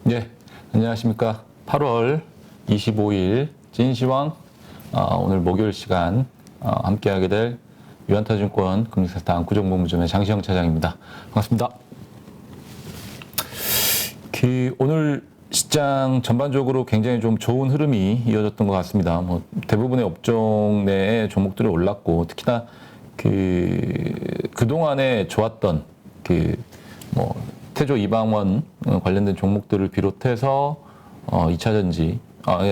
네, 안녕하십니까. 8월 25일 진시황 오늘 목요일 시간 함께하게 될 유한타증권 금융센터 안구정보무점의 장시영 차장입니다. 반갑습니다. 오늘 시장 전반적으로 굉장히 좀 좋은 흐름이 이어졌던 것 같습니다. 대부분의 업종 내의 종목들이 올랐고 특히나 그동안에 좋았던 태조 이방원 관련된 종목들을 비롯해서 2차전지,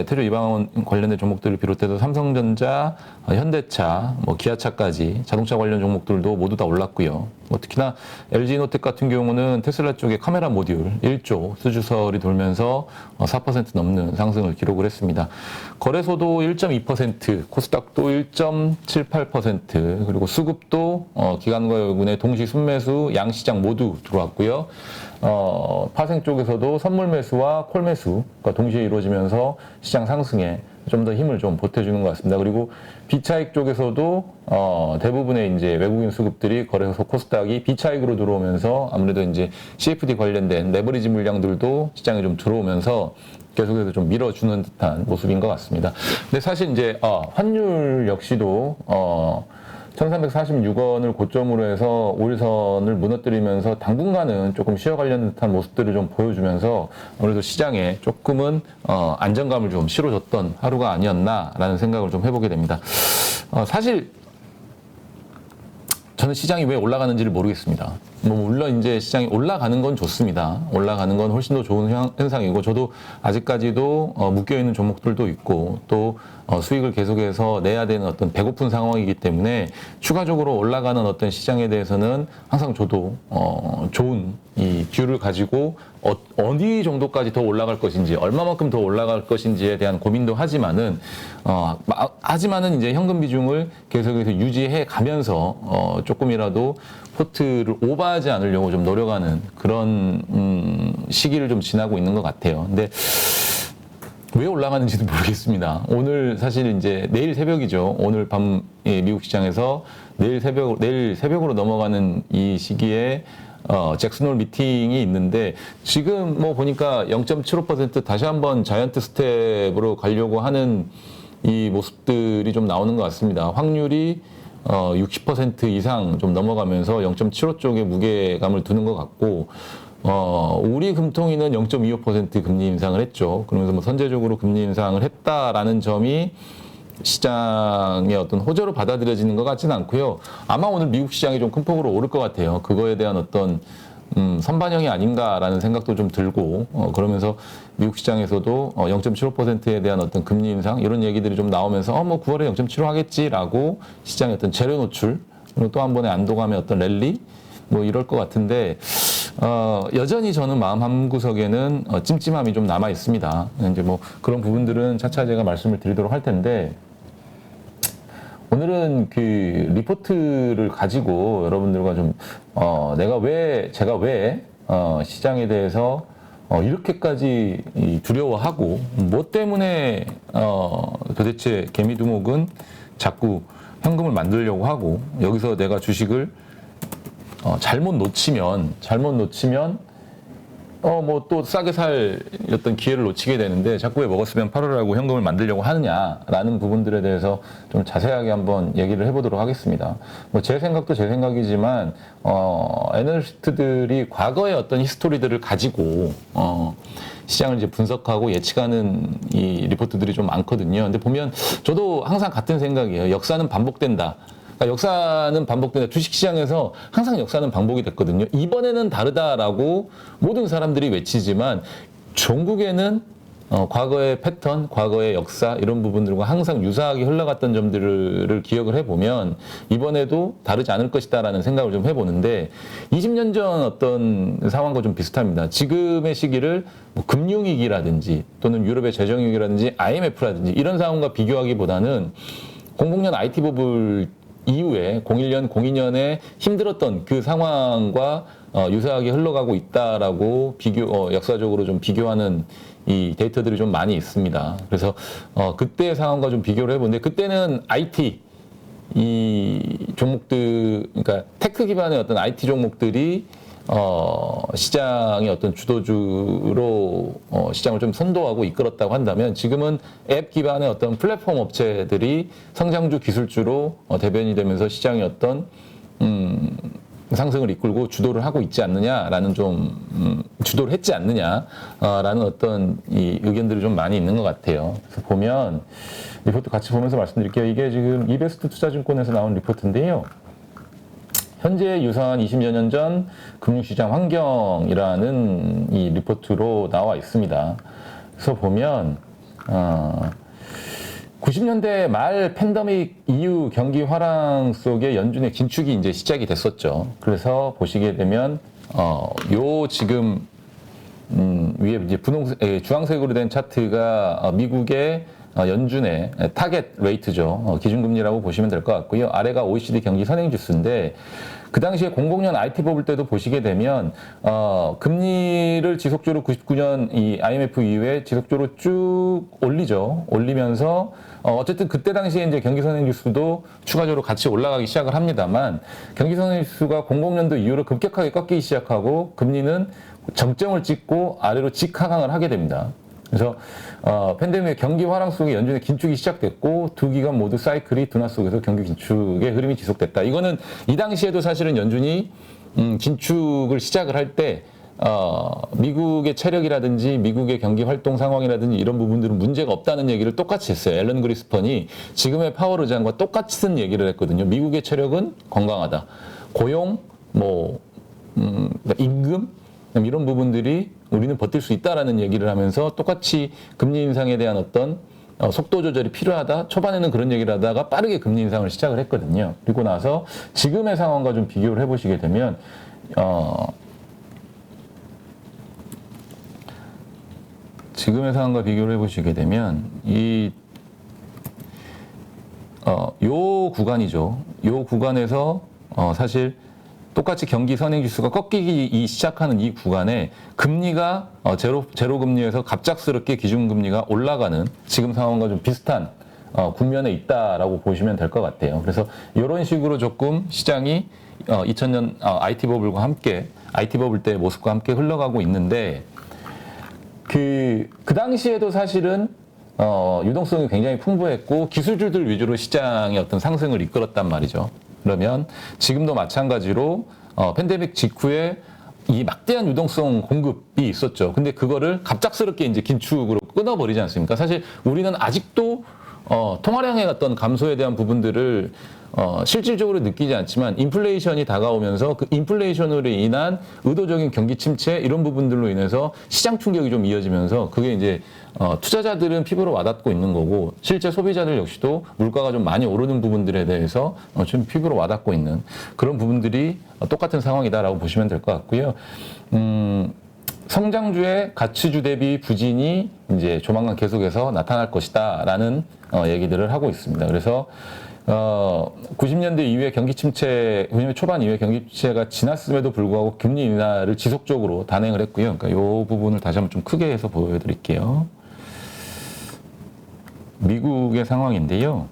태조 이방원 관련된 종목들을 비롯해서 삼성전자, 현대차, 기아차까지 자동차 관련 종목들도 모두 다 올랐고요. 특히나 LG노텍 같은 경우는 테슬라 쪽에 카메라 모듈 1조 수주설이 돌면서 4% 넘는 상승을 기록을 했습니다. 거래소도 1.2%, 코스닥도 1.78%, 그리고 수급도 기관과 여군의 동시 순매수 양시장 모두 들어왔고요. 파생 쪽에서도 선물 매수와 콜 매수가 동시에 이루어지면서 시장 상승에 좀 더 힘을 좀 보태주는 것 같습니다. 그리고 비차익 쪽에서도 대부분의 이제 외국인 수급들이 거래소 코스닥이 비차익으로 들어오면서 아무래도 이제 CFD 관련된 레버리지 물량들도 시장에 좀 들어오면서 계속해서 좀 밀어주는 듯한 모습인 것 같습니다. 근데 사실 이제 환율 역시도 1346원을 고점으로 해서 5일선을 무너뜨리면서 당분간은 조금 쉬어가려는 듯한 모습들을 좀 보여주면서 아무래도 시장에 조금은 안정감을 좀 실어줬던 하루가 아니었나라는 생각을 좀 해보게 됩니다. 사실 저는 시장이 왜 올라가는지를 모르겠습니다. 물론 이제 시장이 올라가는 건 좋습니다. 올라가는 건 훨씬 더 좋은 현상이고, 저도 아직까지도 묶여있는 종목들도 있고, 또 수익을 계속해서 내야 되는 어떤 배고픈 상황이기 때문에 추가적으로 올라가는 어떤 시장에 대해서는 항상 저도 좋은 이 뷰를 가지고 어디 정도까지 더 올라갈 것인지, 얼마만큼 더 올라갈 것인지에 대한 고민도 하지만은 이제 현금 비중을 계속해서 유지해 가면서 조금이라도 포트를 오버하지 않으려고 좀 노력하는 그런 시기를 좀 지나고 있는 것 같아요. 근데 왜 올라가는지도 모르겠습니다. 오늘 사실 이제 내일 새벽이죠. 오늘 밤 미국 시장에서 내일 새벽으로 넘어가는 이 시기에 잭슨홀 미팅이 있는데, 지금 보니까 0.75% 다시 한번 자이언트 스텝으로 가려고 하는 이 모습들이 좀 나오는 것 같습니다. 확률이 60% 이상 좀 넘어가면서 0.75 쪽에 무게감을 두는 것 같고, 우리 금통위는 0.25% 금리 인상을 했죠. 그러면서 선제적으로 금리 인상을 했다라는 점이 시장의 어떤 호재로 받아들여지는 것 같지는 않고요. 아마 오늘 미국 시장이 좀 큰 폭으로 오를 것 같아요. 그거에 대한 어떤 선반영이 아닌가라는 생각도 좀 들고, 그러면서 미국 시장에서도 0.75%에 대한 어떤 금리 인상 이런 얘기들이 좀 나오면서 9월에 0.75 하겠지라고 시장의 어떤 재료 노출, 그리고 또 한 번의 안도감의 어떤 랠리 이럴 것 같은데, 여전히 저는 마음 한구석에는 찜찜함이 좀 남아 있습니다. 이제 그런 부분들은 차차 제가 말씀을 드리도록 할 텐데, 오늘은 그 리포트를 가지고 여러분들과 좀 제가 왜 시장에 대해서 이렇게까지 두려워하고, 뭐 때문에 도대체 개미두목은 자꾸 현금을 만들려고 하고, 여기서 내가 주식을 잘못 놓치면 또 싸게 살 어떤 기회를 놓치게 되는데, 자꾸 왜 먹었으면 팔으라고 현금을 만들려고 하느냐라는 부분들에 대해서 좀 자세하게 한번 얘기를 해보도록 하겠습니다. 제 생각도 제 생각이지만, 애널리스트들이 과거의 어떤 히스토리들을 가지고, 시장을 이제 분석하고 예측하는 이 리포트들이 좀 많거든요. 근데 보면 저도 항상 같은 생각이에요. 역사는 반복된다. 역사는 반복된다. 주식시장에서 항상 역사는 반복이 됐거든요. 이번에는 다르다라고 모든 사람들이 외치지만, 종국에는 과거의 패턴, 과거의 역사 이런 부분들과 항상 유사하게 흘러갔던 점들을 기억을 해보면 이번에도 다르지 않을 것이다라는 생각을 좀 해보는데, 20년 전 어떤 상황과 좀 비슷합니다. 지금의 시기를 금융위기라든지 또는 유럽의 재정위기라든지 IMF라든지 이런 상황과 비교하기보다는 00년 IT 버블 이후에 01년, 02년에 힘들었던 그 상황과 유사하게 흘러가고 있다라고 역사적으로 좀 비교하는 이 데이터들이 좀 많이 있습니다. 그래서 그때의 상황과 좀 비교를 해보는데, 그때는 IT 이 종목들, 그러니까 테크 기반의 어떤 IT 종목들이 시장의 어떤 주도주로 시장을 좀 선도하고 이끌었다고 한다면 지금은 앱 기반의 어떤 플랫폼 업체들이 성장주 기술주로 대변이 되면서 시장의 어떤 상승을 이끌고 주도를 하고 있지 않느냐라는 주도를 했지 않느냐라는 어떤 이 의견들이 좀 많이 있는 것 같아요. 그래서 보면 리포트 같이 보면서 말씀드릴게요. 이게 지금 이베스트 투자증권에서 나온 리포트인데요. 현재 유사한 20여 년 전 금융시장 환경이라는 이 리포트로 나와 있습니다. 그래서 보면 90년대 말 팬데믹 이후 경기 화랑 속에 연준의 긴축이 이제 시작이 됐었죠. 그래서 보시게 되면 요 지금 위에 이제 주황색으로 된 차트가 미국의 연준의 타겟 레이트죠. 기준금리라고 보시면 될 것 같고요. 아래가 OECD 경기 선행지수인데 그 당시에 00년 IT 버블 때도 보시게 되면 금리를 지속적으로 99년 이 IMF 이후에 지속적으로 쭉 올리면서 어쨌든 그때 당시에 이제 경기 선행지수도 추가적으로 같이 올라가기 시작을 합니다만 경기 선행지수가 00년도 이후로 급격하게 꺾이기 시작하고 금리는 정점을 찍고 아래로 직하강을 하게 됩니다. 그래서 팬데믹 경기 화랑 속에 연준의 긴축이 시작됐고 두 기관 모두 사이클이 둔화 속에서 경기 긴축의 흐름이 지속됐다. 이거는 이 당시에도 사실은 연준이 긴축을 시작을 할 때 미국의 체력이라든지 미국의 경기 활동 상황이라든지 이런 부분들은 문제가 없다는 얘기를 똑같이 했어요. 앨런 그리스펀이 지금의 파월 의장과 똑같은 얘기를 했거든요. 미국의 체력은 건강하다. 고용, 임금 이런 부분들이 우리는 버틸 수 있다라는 얘기를 하면서 똑같이 금리 인상에 대한 어떤 속도 조절이 필요하다. 초반에는 그런 얘기를 하다가 빠르게 금리 인상을 시작을 했거든요. 그리고 나서 지금의 상황과 좀 비교를 해보시게 되면 지금의 상황과 비교를 해보시게 되면 요 구간이죠. 요 구간에서 사실 똑같이 경기 선행지수가 꺾이기 시작하는 이 구간에 금리가 제로 금리에서 갑작스럽게 기준금리가 올라가는 지금 상황과 좀 비슷한 국면에 있다라고 보시면 될 것 같아요. 그래서 이런 식으로 조금 시장이 2000년 IT 버블과 함께 IT 버블 때의 모습과 함께 흘러가고 있는데 그 당시에도 사실은 유동성이 굉장히 풍부했고 기술주들 위주로 시장의 어떤 상승을 이끌었단 말이죠. 그러면 지금도 마찬가지로 팬데믹 직후에 이 막대한 유동성 공급이 있었죠. 근데 그거를 갑작스럽게 이제 긴축으로 끊어버리지 않습니까? 사실 우리는 아직도 통화량의 어떤 감소에 대한 부분들을 실질적으로 느끼지 않지만 인플레이션이 다가오면서 그 인플레이션으로 인한 의도적인 경기 침체 이런 부분들로 인해서 시장 충격이 좀 이어지면서 그게 이제 투자자들은 피부로 와닿고 있는 거고 실제 소비자들 역시도 물가가 좀 많이 오르는 부분들에 대해서 좀 피부로 와닿고 있는 그런 부분들이 똑같은 상황이다라고 보시면 될 것 같고요. 성장주의 가치주 대비 부진이 이제 조만간 계속해서 나타날 것이다라는 얘기들을 하고 있습니다. 그래서 90년대 이후에 경기 침체, 90년대 초반 이후에 경기 침체가 지났음에도 불구하고 금리 인하를 지속적으로 단행을 했고요. 그러니까 이 부분을 다시 한번 좀 크게 해서 보여드릴게요. 미국의 상황인데요.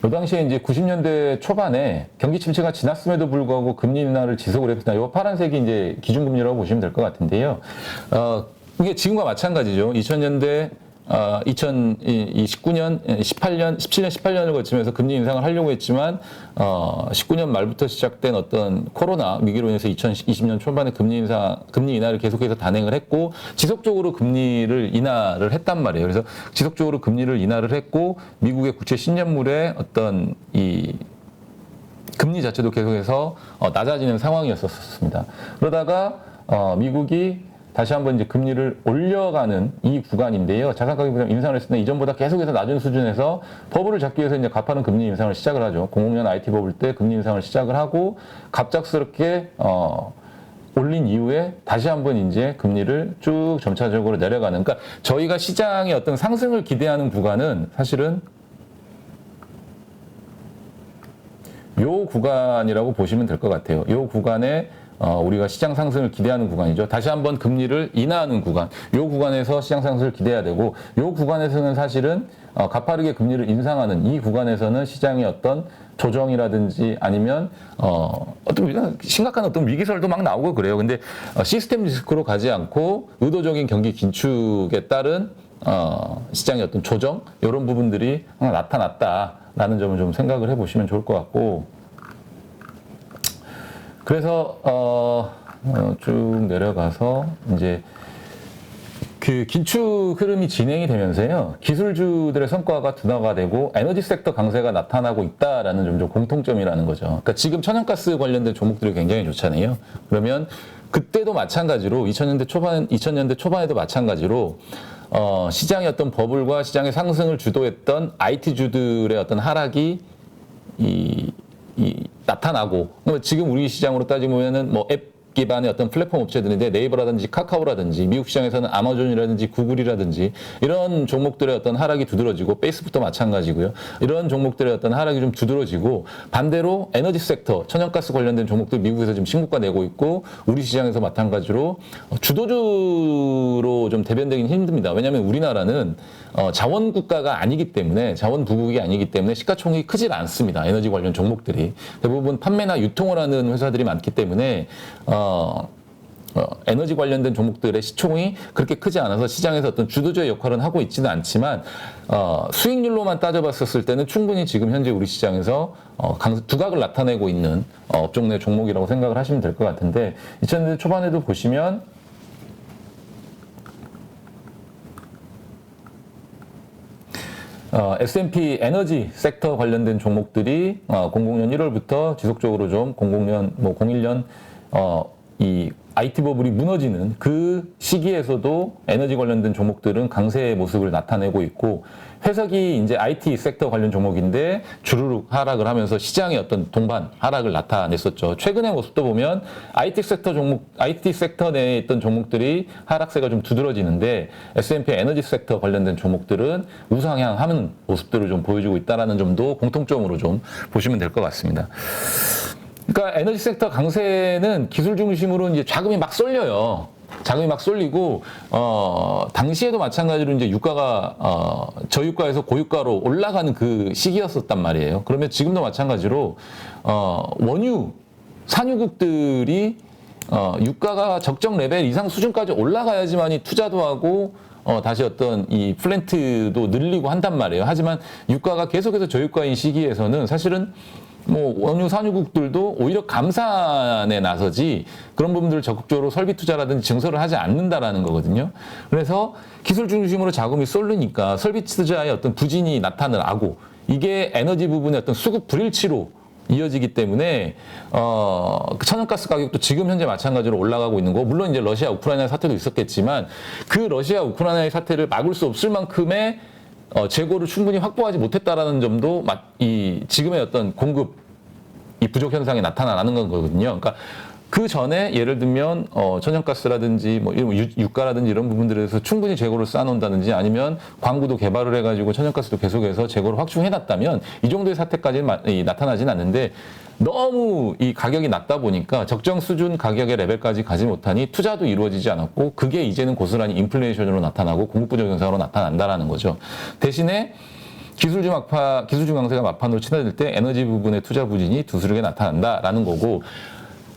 이 당시에 이제 90년대 초반에 경기 침체가 지났음에도 불구하고 금리 인하를 지속을 했습니다. 이 파란색이 이제 기준금리라고 보시면 될 것 같은데요. 이게 지금과 마찬가지죠. 2000년대 2019년, 18년, 17년, 18년을 거치면서 금리 인상을 하려고 했지만 19년 말부터 시작된 어떤 코로나 위기로 인해서 2020년 초반에 금리 인하를 계속해서 단행을 했고 지속적으로 금리를 인하를 했단 말이에요. 그래서 지속적으로 금리를 인하를 했고 미국의 국채 10년물의 어떤 이 금리 자체도 계속해서 낮아지는 상황이었었습니다. 그러다가 미국이 다시 한번 이제 금리를 올려가는 이 구간인데요. 자산가격 부담 인상을 했을 때 이전보다 계속해서 낮은 수준에서 버블을 잡기 위해서 이제 가파른 금리 인상을 시작을 하죠. 00년 IT 버블 때 금리 인상을 시작을 하고 갑작스럽게 올린 이후에 다시 한번 이제 금리를 쭉 점차적으로 내려가는. 그러니까 저희가 시장의 어떤 상승을 기대하는 구간은 사실은 요 구간이라고 보시면 될 것 같아요. 요 구간에 우리가 시장 상승을 기대하는 구간이죠. 다시 한번 금리를 인하하는 구간, 이 구간에서 시장 상승을 기대해야 되고, 이 구간에서는 사실은 가파르게 금리를 인상하는 이 구간에서는 시장의 어떤 조정이라든지 아니면 어떤 심각한 어떤 위기설도 막 나오고 그래요. 근데 시스템 리스크로 가지 않고 의도적인 경기 긴축에 따른 시장의 어떤 조정 이런 부분들이 나타났다라는 점을 좀 생각을 해보시면 좋을 것 같고, 그래서 쭉 내려가서 이제 그 긴축 흐름이 진행이 되면서요, 기술주들의 성과가 둔화가 되고 에너지 섹터 강세가 나타나고 있다라는 좀 공통점이라는 거죠. 그러니까 지금 천연가스 관련된 종목들이 굉장히 좋잖아요. 그러면 그때도 마찬가지로 2000년대 초반에도 마찬가지로 시장의 어떤 버블과 시장의 상승을 주도했던 IT주들의 어떤 하락이 나타나고, 지금 우리 시장으로 따지면은 뭐 앱 기반의 어떤 플랫폼 업체들인데 네이버라든지 카카오라든지 미국 시장에서는 아마존이라든지 구글이라든지 이런 종목들의 어떤 하락이 두드러지고, 페이스북도 마찬가지고요. 이런 종목들의 어떤 하락이 좀 두드러지고, 반대로 에너지 섹터, 천연가스 관련된 종목들 미국에서 지금 신고가 내고 있고, 우리 시장에서 마찬가지로 주도주로 좀 대변되기는 힘듭니다. 왜냐하면 우리나라는 자원 국가가 아니기 때문에, 자원 부국이 아니기 때문에 시가총액이 크질 않습니다. 에너지 관련 종목들이 대부분 판매나 유통을 하는 회사들이 많기 때문에 에너지 관련된 종목들의 시총이 그렇게 크지 않아서 시장에서 어떤 주도주의 역할은 하고 있지는 않지만, 수익률로만 따져봤었을 때는 충분히 지금 현재 우리 시장에서 두각을 나타내고 있는 업종 내 종목이라고 생각을 하시면 될 것 같은데, 2000년대 초반에도 보시면 S&P 에너지 섹터 관련된 종목들이 00년 1월부터 지속적으로 좀 00년, 01년 이 IT 버블이 무너지는 그 시기에서도 에너지 관련된 종목들은 강세의 모습을 나타내고 있고, 회석이 이제 IT 섹터 관련 종목인데 주르륵 하락을 하면서 시장의 어떤 동반 하락을 나타냈었죠. 최근의 모습도 보면 IT 섹터 내에 있던 종목들이 하락세가 좀 두드러지는데, S&P 에너지 섹터 관련된 종목들은 우상향하는 모습들을 좀 보여주고 있다는 점도 공통점으로 좀 보시면 될 것 같습니다. 그러니까 에너지 섹터 강세는 기술 중심으로 이제 자금이 막 쏠려요. 자금이 막 쏠리고, 당시에도 마찬가지로 이제 유가가, 저유가에서 고유가로 올라가는 그 시기였었단 말이에요. 그러면 지금도 마찬가지로, 원유, 산유국들이, 유가가 적정 레벨 이상 수준까지 올라가야지만이 투자도 하고, 다시 어떤 이 플랜트도 늘리고 한단 말이에요. 하지만 유가가 계속해서 저유가인 시기에서는 사실은 원유 산유국들도 오히려 감산에 나서지 그런 부분들을 적극적으로 설비 투자라든지 증설을 하지 않는다라는 거거든요. 그래서 기술 중심으로 자금이 쏠리니까 설비 투자의 어떤 부진이 나타나고, 이게 에너지 부분의 어떤 수급 불일치로 이어지기 때문에 천연가스 가격도 지금 현재 마찬가지로 올라가고 있는 거, 물론 이제 러시아 우크라이나 사태도 있었겠지만 그 러시아 우크라이나의 사태를 막을 수 없을 만큼의 재고를 충분히 확보하지 못했다라는 점도 이 지금의 어떤 공급 이 부족 현상이 나타나는 거거든요. 그러니까 그 전에 예를 들면 천연가스라든지 뭐 유가라든지 이런 부분들에서 충분히 재고를 쌓아놓는다든지, 아니면 광구도 개발을 해가지고 천연가스도 계속해서 재고를 확충해놨다면 이 정도의 사태까지는 나타나진 않는데, 너무 이 가격이 낮다 보니까 적정 수준 가격의 레벨까지 가지 못하니 투자도 이루어지지 않았고, 그게 이제는 고스란히 인플레이션으로 나타나고 공급 부족 현상으로 나타난다라는 거죠. 대신에 기술주 강세가 막판으로 치닫을 때 에너지 부분의 투자 부진이 두스르게 나타난다라는 거고,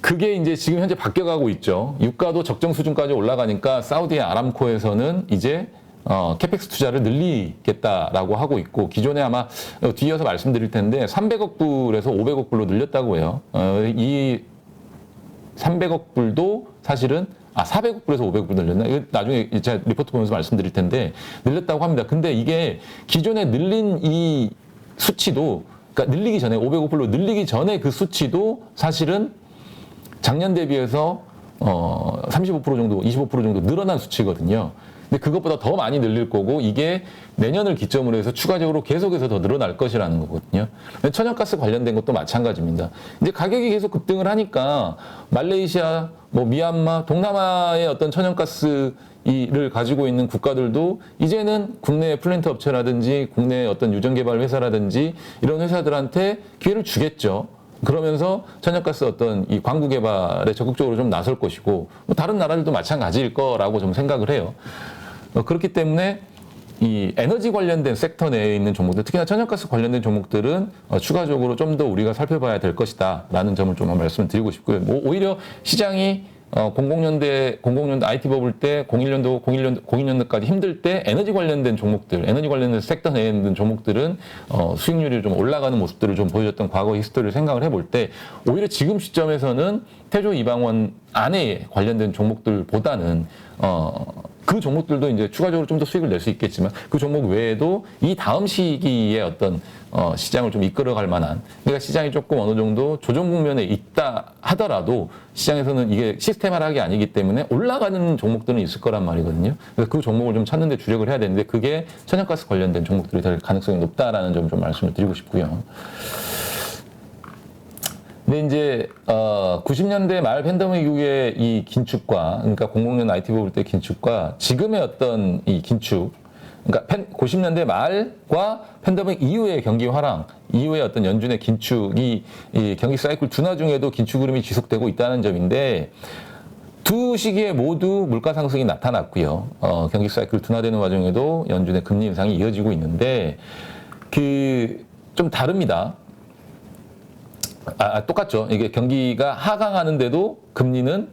그게 이제 지금 현재 바뀌어가고 있죠. 유가도 적정 수준까지 올라가니까 사우디 아람코에서는 이제 캐펙스 투자를 늘리겠다라고 하고 있고, 기존에 아마 뒤이어서 말씀드릴 텐데 300억 불에서 500억 불로 늘렸다고 해요. 이 300억 불도 사실은 400억 불에서 500억 불 늘렸나? 이거 나중에 제가 리포트 보면서 말씀드릴 텐데 늘렸다고 합니다. 근데 이게 기존에 늘린 이 수치도, 그러니까 늘리기 전에 500억 불로 늘리기 전에 그 수치도 사실은 작년 대비해서 35% 정도, 25% 정도 늘어난 수치거든요. 근데 그것보다 더 많이 늘릴 거고, 이게 내년을 기점으로 해서 추가적으로 계속해서 더 늘어날 것이라는 거거든요. 천연가스 관련된 것도 마찬가지입니다. 이제 가격이 계속 급등을 하니까 말레이시아, 미얀마, 동남아의 어떤 천연가스를 가지고 있는 국가들도 이제는 국내 플랜트 업체라든지 국내 어떤 유전개발 회사라든지 이런 회사들한테 기회를 주겠죠. 그러면서 천연가스 어떤 이 광구 개발에 적극적으로 좀 나설 것이고 뭐 다른 나라들도 마찬가지일 거라고 좀 생각을 해요. 그렇기 때문에 이 에너지 관련된 섹터 내에 있는 종목들, 특히나 천연가스 관련된 종목들은 추가적으로 좀 더 우리가 살펴봐야 될 것이다라는 점을 좀 말씀을 드리고 싶고요. 뭐 오히려 시장이 00년대 IT 버블 때 01년도까지 힘들 때 에너지 관련된 종목들, 에너지 관련된 섹터 내에 있는 종목들은 수익률이 좀 올라가는 모습들을 좀 보여줬던 과거 히스토리를 생각을 해볼 때 오히려 지금 시점에서는 태조 이방원 안에 관련된 종목들보다는 그 종목들도 이제 추가적으로 좀 더 수익을 낼 수 있겠지만 그 종목 외에도 이 다음 시기에 어떤 시장을 좀 이끌어갈 만한, 그러니까 시장이 조금 어느 정도 조정 국면에 있다 하더라도 시장에서는 이게 시스템화락이 아니기 때문에 올라가는 종목들은 있을 거란 말이거든요. 그래서 그 종목을 좀 찾는 데 주력을 해야 되는데 그게 천연가스 관련된 종목들이 될 가능성이 높다라는 점 좀 말씀을 드리고 싶고요. 근데 이제 90년대 말 팬데믹 이후의 이 긴축과, 그러니까 00년 IT 버블 때 긴축과 지금의 어떤 이 긴축, 그러니까 90년대 말과 팬데믹 이후의 경기 화랑 이후의 어떤 연준의 긴축이 이 경기 사이클 둔화 중에도 긴축 흐름이 지속되고 있다는 점인데, 두 시기에 모두 물가 상승이 나타났고요. 경기 사이클 둔화되는 과정에도 연준의 금리 인상이 이어지고 있는데 좀 다릅니다. 똑같죠. 이게 경기가 하강하는데도 금리는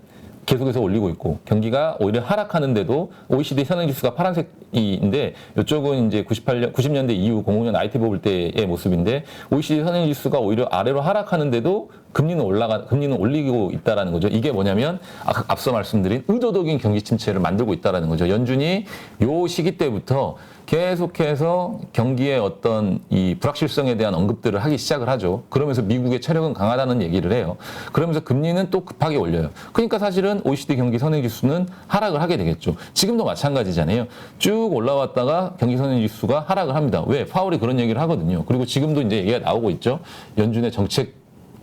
계속해서 올리고 있고, 경기가 오히려 하락하는데도 OECD 선행지수가 파란색인데, 이쪽은 이제 90년대 이후 00년 IT 버블 때의 모습인데, OECD 선행지수가 오히려 아래로 하락하는데도 금리는 올리고 있다라는 거죠. 이게 뭐냐면, 앞서 말씀드린 의도적인 경기 침체를 만들고 있다라는 거죠. 연준이 요 시기 때부터 계속해서 경기의 어떤 이 불확실성에 대한 언급들을 하기 시작을 하죠. 그러면서 미국의 체력은 강하다는 얘기를 해요. 그러면서 금리는 또 급하게 올려요. 그러니까 사실은 OECD 경기 선행지수는 하락을 하게 되겠죠. 지금도 마찬가지잖아요. 쭉 올라왔다가 경기 선행지수가 하락을 합니다. 왜? 파월이 그런 얘기를 하거든요. 그리고 지금도 이제 얘기가 나오고 있죠. 연준의 정책에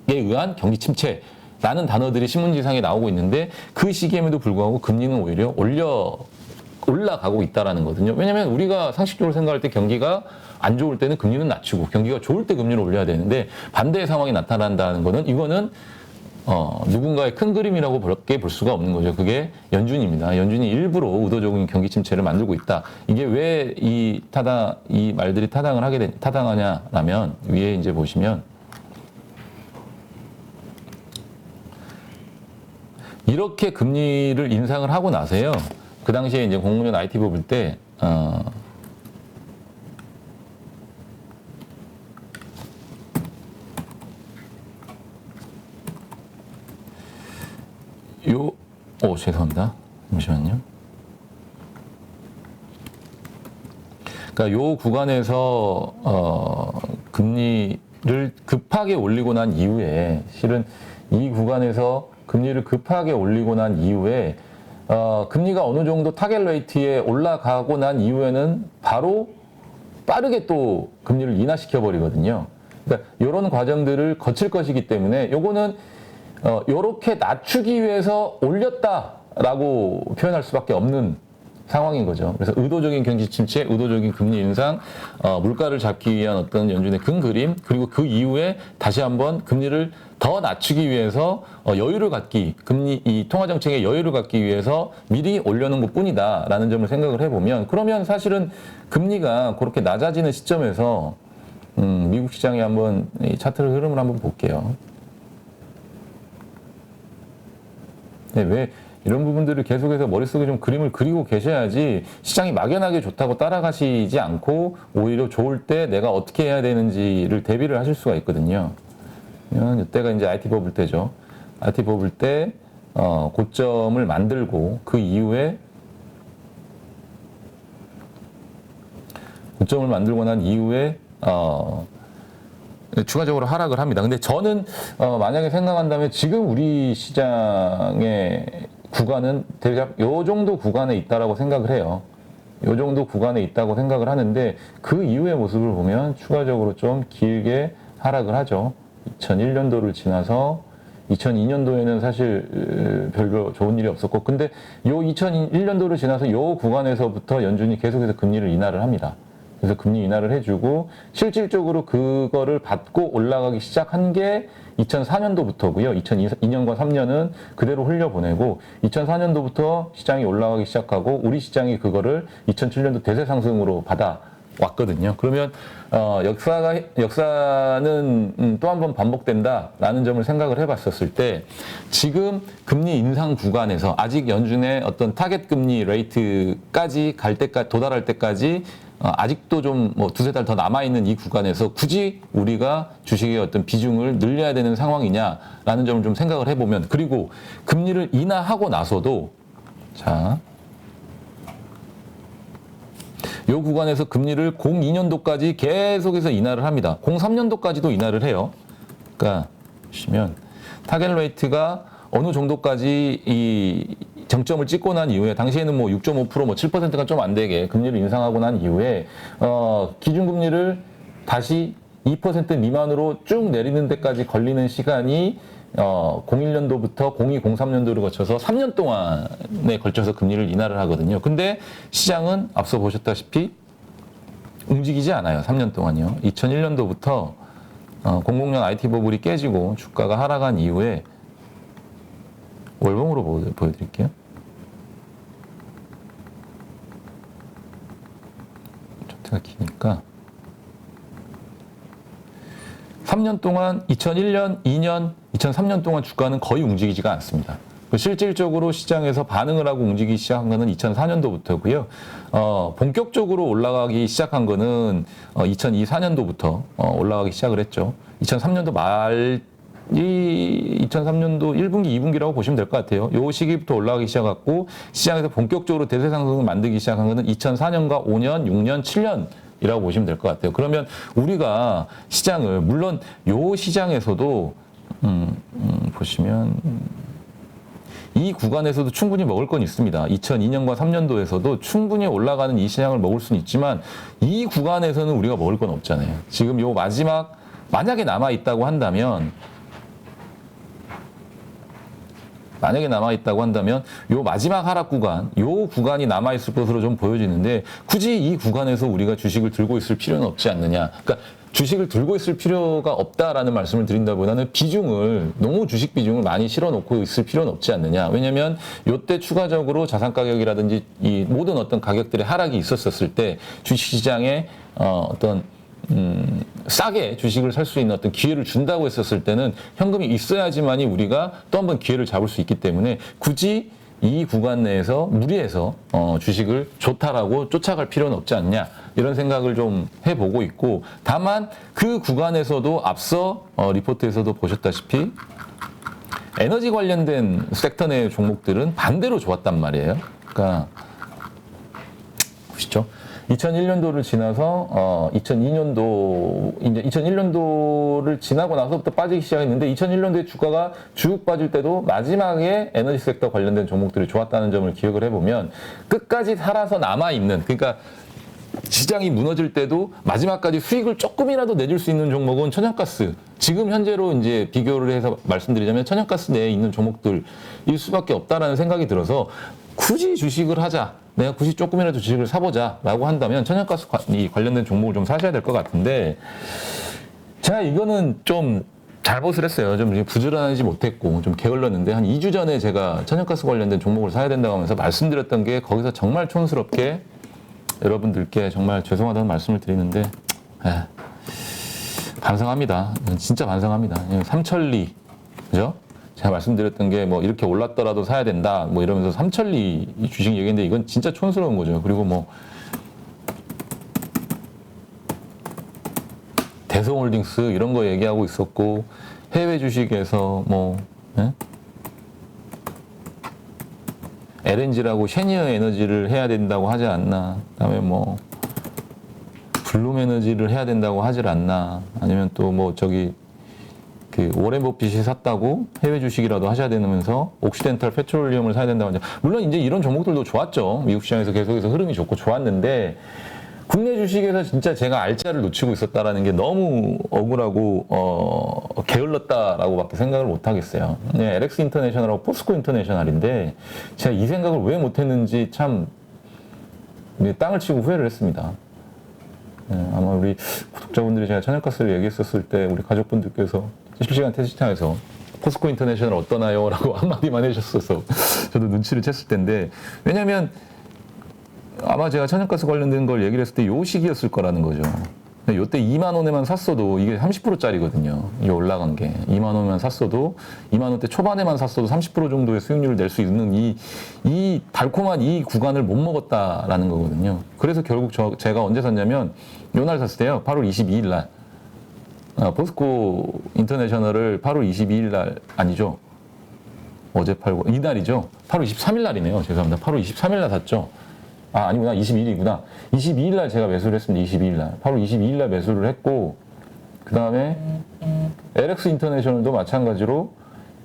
의한 경기 침체라는 단어들이 신문지상에 나오고 있는데, 그 시기에도 불구하고 금리는 오히려 올라가고 있다라는 거거든요. 왜냐하면 우리가 상식적으로 생각할 때 경기가 안 좋을 때는 금리는 낮추고 경기가 좋을 때 금리를 올려야 되는데, 반대의 상황이 나타난다는 거는 이거는 누군가의 큰 그림이라고 그렇게 볼 수가 없는 거죠. 그게 연준입니다. 연준이 일부러 의도적인 경기 침체를 만들고 있다. 이게 왜 이 말들이 타당하냐라면, 위에 이제 보시면 이렇게 금리를 인상을 하고 나서요. 그 당시에 이제 00년 IT 버블 때, 죄송합니다. 잠시만요. 그러니까 요 구간에서, 금리를 급하게 올리고 난 이후에, 실은 이 구간에서 금리를 급하게 올리고 난 이후에, 금리가 어느 정도 타겟 레이트에 올라가고 난 이후에는 바로 빠르게 또 금리를 인하시켜 버리거든요. 그러니까 이런 과정들을 거칠 것이기 때문에 요거는 요렇게 낮추기 위해서 올렸다라고 표현할 수밖에 없는 상황인 거죠. 그래서 의도적인 경기 침체, 의도적인 금리 인상, 물가를 잡기 위한 어떤 연준의 큰 그림, 그리고 그 이후에 다시 한번 금리를 더 낮추기 위해서 이 통화 정책에 여유를 갖기 위해서 미리 올려놓은 것뿐이다라는 점을 생각을 해보면, 그러면 사실은 금리가 그렇게 낮아지는 시점에서 미국 시장의 한번 이 차트 흐름을 한번 볼게요. 네, 왜 이런 부분들을 계속해서 머릿속에 좀 그림을 그리고 계셔야지 시장이 막연하게 좋다고 따라가시지 않고 오히려 좋을 때 내가 어떻게 해야 되는지를 대비를 하실 수가 있거든요. 이때가 이제 IT 버블 때죠. IT 버블 때 고점을 만들고 그 이후에 고점을 만들고 난 이후에 추가적으로 하락을 합니다. 근데 저는 만약에 생각한다면 지금 우리 시장의 구간은 대략 요 정도 구간에 있다라고 생각을 해요. 요 정도 구간에 있다고 생각을 하는데, 그 이후의 모습을 보면 추가적으로 좀 길게 하락을 하죠. 2001년도를 지나서 2002년도에는 사실 별로 좋은 일이 없었고, 근데 요 2001년도를 지나서 요 구간에서부터 연준이 계속해서 금리를 인하를 합니다. 그래서 금리 인하를 해주고 실질적으로 그거를 받고 올라가기 시작한 게 2004년도부터고요. 2002년과 3년은 그대로 흘려보내고 2004년도부터 시장이 올라가기 시작하고 우리 시장이 그거를 2007년도 대세 상승으로 받아 왔거든요. 그러면 역사는 또 한 번 반복된다라는 점을 생각을 해봤었을 때 지금 금리 인상 구간에서 아직 연준의 어떤 타겟 금리 레이트까지 갈 때까지 도달할 때까지 아직도 좀 뭐 두세 달 더 남아있는 이 구간에서 굳이 우리가 주식의 어떤 비중을 늘려야 되는 상황이냐라는 점을 좀 생각을 해보면 그리고 금리를 인하하고 나서도 자. 요 구간에서 금리를 02년도까지 계속해서 인하를 합니다. 03년도까지도 인하를 해요. 그러니까 보시면 타겟 레이트가 어느 정도까지 이 정점을 찍고 난 이후에 당시에는 뭐 6.5% 뭐 7%가 좀 안 되게 금리를 인상하고 난 이후에 기준금리를 다시 2% 미만으로 쭉 내리는 데까지 걸리는 시간이 01년도부터 02, 03년도를 거쳐서 3년 동안에 걸쳐서 금리를 인하를 하거든요. 근데 시장은 앞서 보셨다시피 움직이지 않아요. 3년 동안요. 2001년도부터 00년 IT 버블이 깨지고 주가가 하락한 이후에 월봉으로 보여드릴게요. 차트가 기니까 3년 동안 2001년, 2년, 2003년 동안 주가는 거의 움직이지가 않습니다. 실질적으로 시장에서 반응을 하고 움직이기 시작한 것은 2004년도부터고요. 본격적으로 올라가기 시작한 것은 2024년도부터 올라가기 시작을 했죠. 2003년도 말 2003년도 1분기, 2분기라고 보시면 될 것 같아요. 요 시기부터 올라가기 시작했고 시장에서 본격적으로 대세 상승을 만들기 시작한 것은 2004년과 5년, 6년, 7년 이라고 보시면 될 것 같아요. 그러면 우리가 시장을 물론 요 시장에서도 보시면 이 구간에서도 충분히 먹을 건 있습니다. 2002년과 3년도에서도 충분히 올라가는 이 시장을 먹을 수는 있지만 이 구간에서는 우리가 먹을 건 없잖아요. 지금 요 마지막 만약에 남아 있다고 한다면 요 마지막 하락 구간, 요 구간이 남아있을 것으로 좀 보여지는데 굳이 이 구간에서 우리가 주식을 들고 있을 필요는 없지 않느냐. 그러니까 주식을 들고 있을 필요가 없다라는 말씀을 드린다보다는 너무 주식 비중을 많이 실어놓고 있을 필요는 없지 않느냐. 왜냐면 요때 추가적으로 자산 가격이라든지 이 모든 어떤 가격들의 하락이 있었을 때 주식시장에 싸게 주식을 살 수 있는 어떤 기회를 준다고 했었을 때는 현금이 있어야지만이 우리가 또 한 번 기회를 잡을 수 있기 때문에 굳이 이 구간 내에서 무리해서 주식을 좋다라고 쫓아갈 필요는 없지 않냐 이런 생각을 좀 해보고 있고 다만 그 구간에서도 앞서 리포트에서도 보셨다시피 에너지 관련된 섹터 내 종목들은 반대로 좋았단 말이에요. 그러니까 보시죠. 2001년도를 지나서 2002년도 이제 2001년도를 지나고 나서부터 빠지기 시작했는데 2001년도에 주가가 쭉 빠질 때도 마지막에 에너지 섹터 관련된 종목들이 좋았다는 점을 기억을 해보면 끝까지 살아서 남아 있는 그러니까 시장이 무너질 때도 마지막까지 수익을 조금이라도 내줄 수 있는 종목은 천연가스. 지금 현재로 이제 비교를 해서 말씀드리자면 천연가스 내에 있는 종목들일 수밖에 없다라는 생각이 들어서 굳이 주식을 하자. 내가 굳이 조금이라도 주식을 사보자라고 한다면 천연가스 관련된 종목을 좀 사셔야 될 것 같은데 제가 이거는 좀 잘못을 했어요. 좀 부지런하지 못했고 좀 게을렀는데 한 2주 전에 제가 천연가스 관련된 종목을 사야 된다고 하면서 말씀드렸던 게 거기서 정말 촌스럽게 여러분들께 정말 죄송하다는 말씀을 드리는데 반성합니다. 진짜 반성합니다. 삼천리 그죠? 제가 말씀드렸던 게 뭐 이렇게 올랐더라도 사야 된다 뭐 이러면서 삼천리 주식 얘기인데 이건 진짜 촌스러운 거죠. 그리고 뭐 대성홀딩스 이런 거 얘기하고 있었고 해외 주식에서 뭐 LNG라고 셰니어 에너지를 해야 된다고 하지 않나. 그다음에 뭐 블룸 에너지를 해야 된다고 하질 않나. 아니면 또 뭐 그 워렌 버핏이 샀다고 해외 주식이라도 하셔야 되면서 옥시덴탈 페트롤리움을 사야 된다고 하죠. 물론 이제 이런 종목들도 좋았죠. 미국 시장에서 계속해서 흐름이 좋고 좋았는데 국내 주식에서 진짜 제가 알짜를 놓치고 있었다라는 게 너무 억울하고 게을렀다라고밖에 생각을 못 하겠어요. 네, LX 인터내셔널하고 포스코 인터내셔널인데 제가 이 생각을 왜 못했는지 참 땅을 치고 후회를 했습니다. 아마 우리 구독자분들이 제가 천연가스를 얘기했었을 때 우리 가족분들께서 실시간 테스팅에서 포스코 인터내셔널 어떠나요? 라고 한마디만 해주셨어서 저도 눈치를 챘을 텐데, 왜냐면 아마 제가 천연가스 관련된 걸 얘기를 했을 때 요 시기였을 거라는 거죠. 요때 2만 원에만 샀어도 이게 30%짜리거든요. 이게 올라간 게 2만 원에만 샀어도 2만 원대 초반에만 샀어도 30% 정도의 수익률을 낼 수 있는 이 달콤한 이 구간을 못 먹었다라는 거거든요. 그래서 결국 제가 언제 샀냐면 요날 샀을 때요. 8월 22일 날 포스코 인터내셔널을 8월 22일 날 아니죠. 어제 팔고 이날이죠. 8월 23일 날이네요. 죄송합니다. 8월 23일 날 샀죠. 아니구나. 22일이구나. 22일 날 제가 매수를 했습니다. 22일 날. 8월 22일 날 매수를 했고, 그 다음에 LX 인터내셔널도 마찬가지로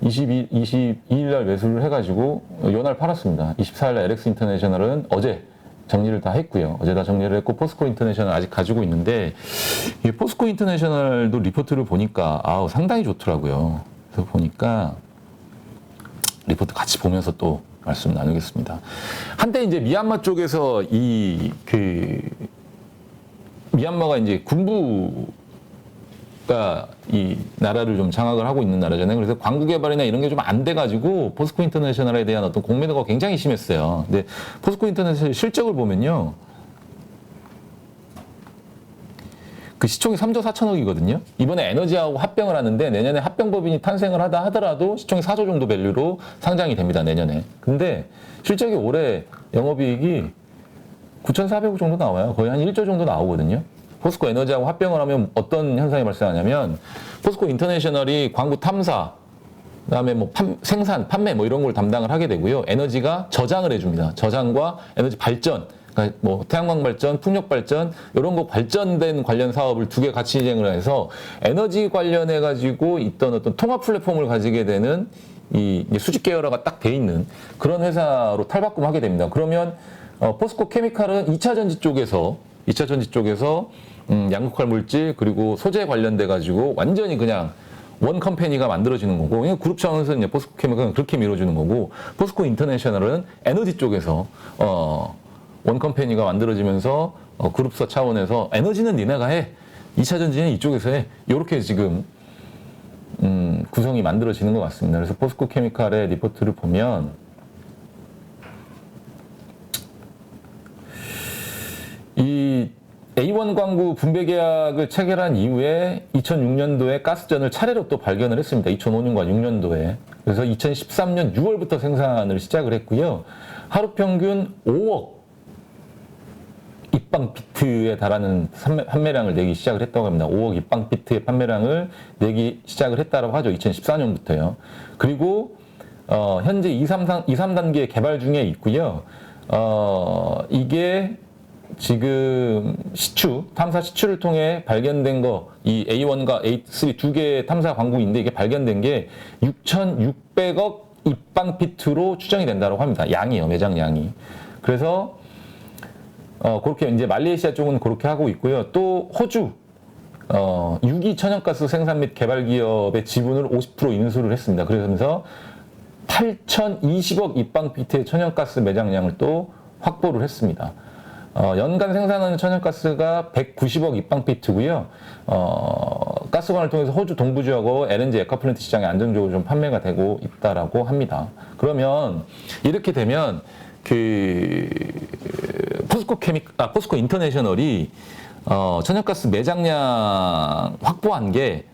22일 날 매수를 해가지고 요날 팔았습니다. 24일 날 LX 인터내셔널은 어제 정리를 다 했고요. 어제 다 정리를 했고, 포스코 인터내셔널 아직 가지고 있는데, 이 포스코 인터내셔널도 리포트를 보니까 상당히 좋더라고요. 그래서 보니까 리포트 같이 보면서 또 말씀 나누겠습니다. 한때 이제 미얀마 쪽에서 미얀마가 이제 군부가 이 나라를 좀 장악을 하고 있는 나라잖아요. 그래서 광구 개발이나 이런 게 좀 안 돼가지고 포스코 인터내셔널에 대한 어떤 공매도가 굉장히 심했어요. 근데 포스코 인터내셔널 실적을 보면요. 그 시총이 3조 4천억이거든요. 이번에 에너지하고 합병을 하는데 내년에 합병법인이 탄생을 하다 하더라도 시총이 4조 정도 밸류로 상장이 됩니다. 내년에. 근데 실적이 올해 영업이익이 9,400억 정도 나와요. 거의 한 1조 정도 나오거든요. 포스코 에너지하고 합병을 하면 어떤 현상이 발생하냐면 포스코 인터내셔널이 광구 탐사, 그다음에 뭐 생산, 판매 뭐 이런 걸 담당을 하게 되고요. 에너지가 저장을 해줍니다. 저장과 에너지 발전. 그러니까 뭐 태양광 발전, 풍력 발전 이런 거 발전된 관련 사업을 두 개 같이 진행을 해서 에너지 관련해 가지고 있던 어떤 통합 플랫폼을 가지게 되는 이 수직 계열화가 딱 돼 있는 그런 회사로 탈바꿈하게 됩니다. 그러면 포스코 케미칼은 2차 전지 쪽에서 양극화 물질 그리고 소재 관련돼 가지고 완전히 그냥 원 컴퍼니가 만들어지는 거고, 그룹 차원에서 이제 포스코 케미칼은 그렇게 밀어주는 거고, 포스코 인터내셔널은 에너지 쪽에서 원 컴퍼니가 만들어지면서 그룹사 차원에서 에너지는 니네가 해, 2차 전지는 이쪽에서 해, 이렇게 지금 구성이 만들어지는 것 같습니다. 그래서 포스코 케미칼의 리포트를 보면 이 A1 광구 분배 계약을 체결한 이후에 2006년도에 가스전을 차례로 또 발견을 했습니다. 2005년과 6년도에. 그래서 2013년 6월부터 생산을 시작을 했고요. 하루 평균 5억 입방비트에 달하는 판매량을 내기 시작을 했다고 합니다. 5억 입방비트의 판매량을 내기 시작을 했다고 하죠. 2014년부터요. 그리고 현재 2, 3단계 개발 중에 있고요. 이게 지금 탐사 시추를 통해 발견된 거, 이 A1과 A3 두 개의 탐사 광구인데 이게 발견된 게 6,600억 입방비트로 추정이 된다고 합니다. 양이요, 매장 양이. 그래서 그렇게 이제 말레이시아 쪽은 그렇게 하고 있고요. 또 호주 유기 천연가스 생산 및 개발 기업의 지분을 50% 인수를 했습니다. 그러면서 8,020억 입방비트의 천연가스 매장량을 또 확보를 했습니다. 연간 생산하는 천연가스가 190억 입방비트고요. 가스관을 통해서 호주 동부지역하고 LNG 에커플랜트 시장에 안정적으로 좀 판매가 되고 있다라고 합니다. 그러면 이렇게 되면 포스코 인터내셔널이 천연가스 매장량 확보한 게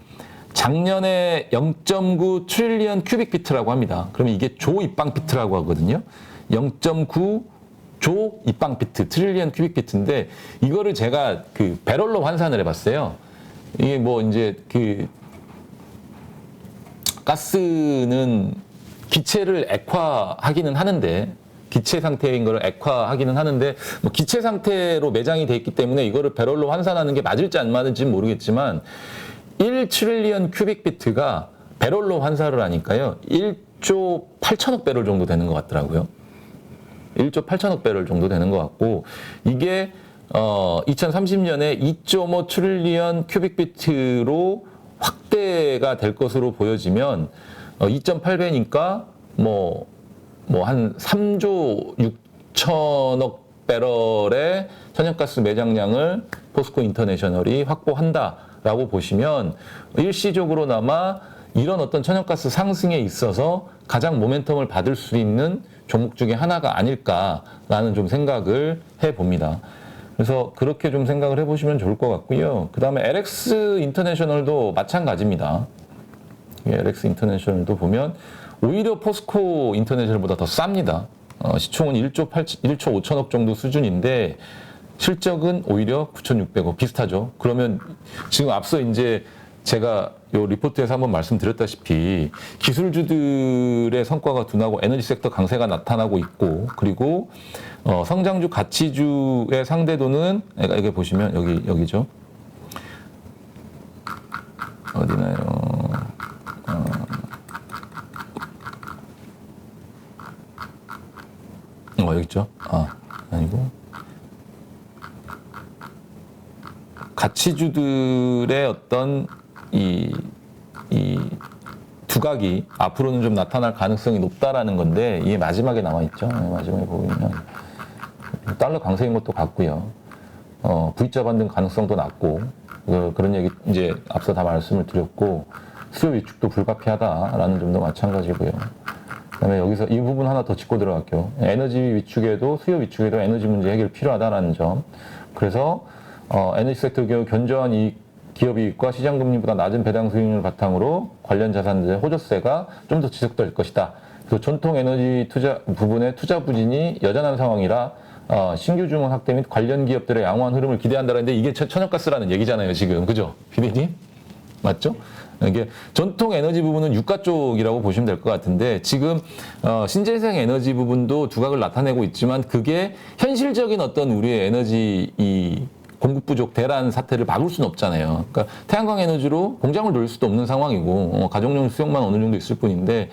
작년에 0.9 트릴리언 큐빅피트라고 합니다. 그러면 이게 조 입방비트라고 하거든요. 0.9 조 입방비트, 트릴리언 큐빅피트인데 이거를 제가 배럴로 환산을 해봤어요. 이게 뭐 이제 가스는 기체를 액화하기는 하는데, 기체 상태인 걸 액화하기는 하는데, 뭐 기체 상태로 매장이 돼 있기 때문에 이거를 배럴로 환산하는 게 맞을지 안 맞을지는 모르겠지만 1 트릴리언 큐빅피트가 배럴로 환산을 하니까요 1조 8천억 배럴 정도 되는 것 같더라고요. 1조 8천억 배럴 정도 되는 것 같고, 이게 2030년에 2.5 트릴리언 큐빅피트로 확대가 될 것으로 보여지면 2.8배니까 뭐 한 3조 6천억 배럴의 천연가스 매장량을 포스코 인터내셔널이 확보한다라고 보시면 일시적으로나마 이런 어떤 천연가스 상승에 있어서 가장 모멘텀을 받을 수 있는 종목 중에 하나가 아닐까라는 좀 생각을 해봅니다. 그래서 그렇게 좀 생각을 해보시면 좋을 것 같고요. 그 다음에 LX 인터내셔널도 마찬가지입니다. LX 인터내셔널도 보면 오히려 포스코 인터내셔널보다 더 쌉니다. 시총은 1조 5천억 정도 수준인데 실적은 오히려 9,600억 비슷하죠. 그러면 지금 앞서 이제 제가 요 리포트에서 한번 말씀드렸다시피 기술주들의 성과가 둔하고 에너지 섹터 강세가 나타나고 있고 그리고 성장주 가치주의 상대도는 여기 보시면 여기죠. 어디나요? 여기 있죠. 아니고 가치주들의 어떤 이 두각이 앞으로는 좀 나타날 가능성이 높다라는 건데 이게 마지막에 나와 있죠. 마지막에 보면 달러 강세인 것도 같고요. V자 반등 가능성도 낮고 그런 얘기 이제 앞서 다 말씀을 드렸고 수요 위축도 불가피하다라는 점도 마찬가지고요. 그다음에 여기서 이 부분 하나 더 짚고 들어갈게요. 에너지 위축에도 수요 위축에도 에너지 문제 해결 필요하다라는 점. 그래서 에너지 섹터 견조한 기업 이익과 시장 금리보다 낮은 배당 수익률을 바탕으로 관련 자산들의 호조세가 좀 더 지속될 것이다. 그리고 전통 에너지 투자 부분의 투자 부진이 여전한 상황이라 신규 주문 확대 및 관련 기업들의 양호한 흐름을 기대한다는데 이게 천연가스라는 얘기잖아요, 지금. 그죠? PD님? 맞죠? 이게 전통 에너지 부분은 유가 쪽이라고 보시면 될 것 같은데 지금 신재생 에너지 부분도 두각을 나타내고 있지만 그게 현실적인 어떤 우리의 에너지 공급 부족 대란 사태를 막을 수는 없잖아요. 그러니까 태양광 에너지로 공장을 돌릴 수도 없는 상황이고 가정용 수용만 어느 정도 있을 뿐인데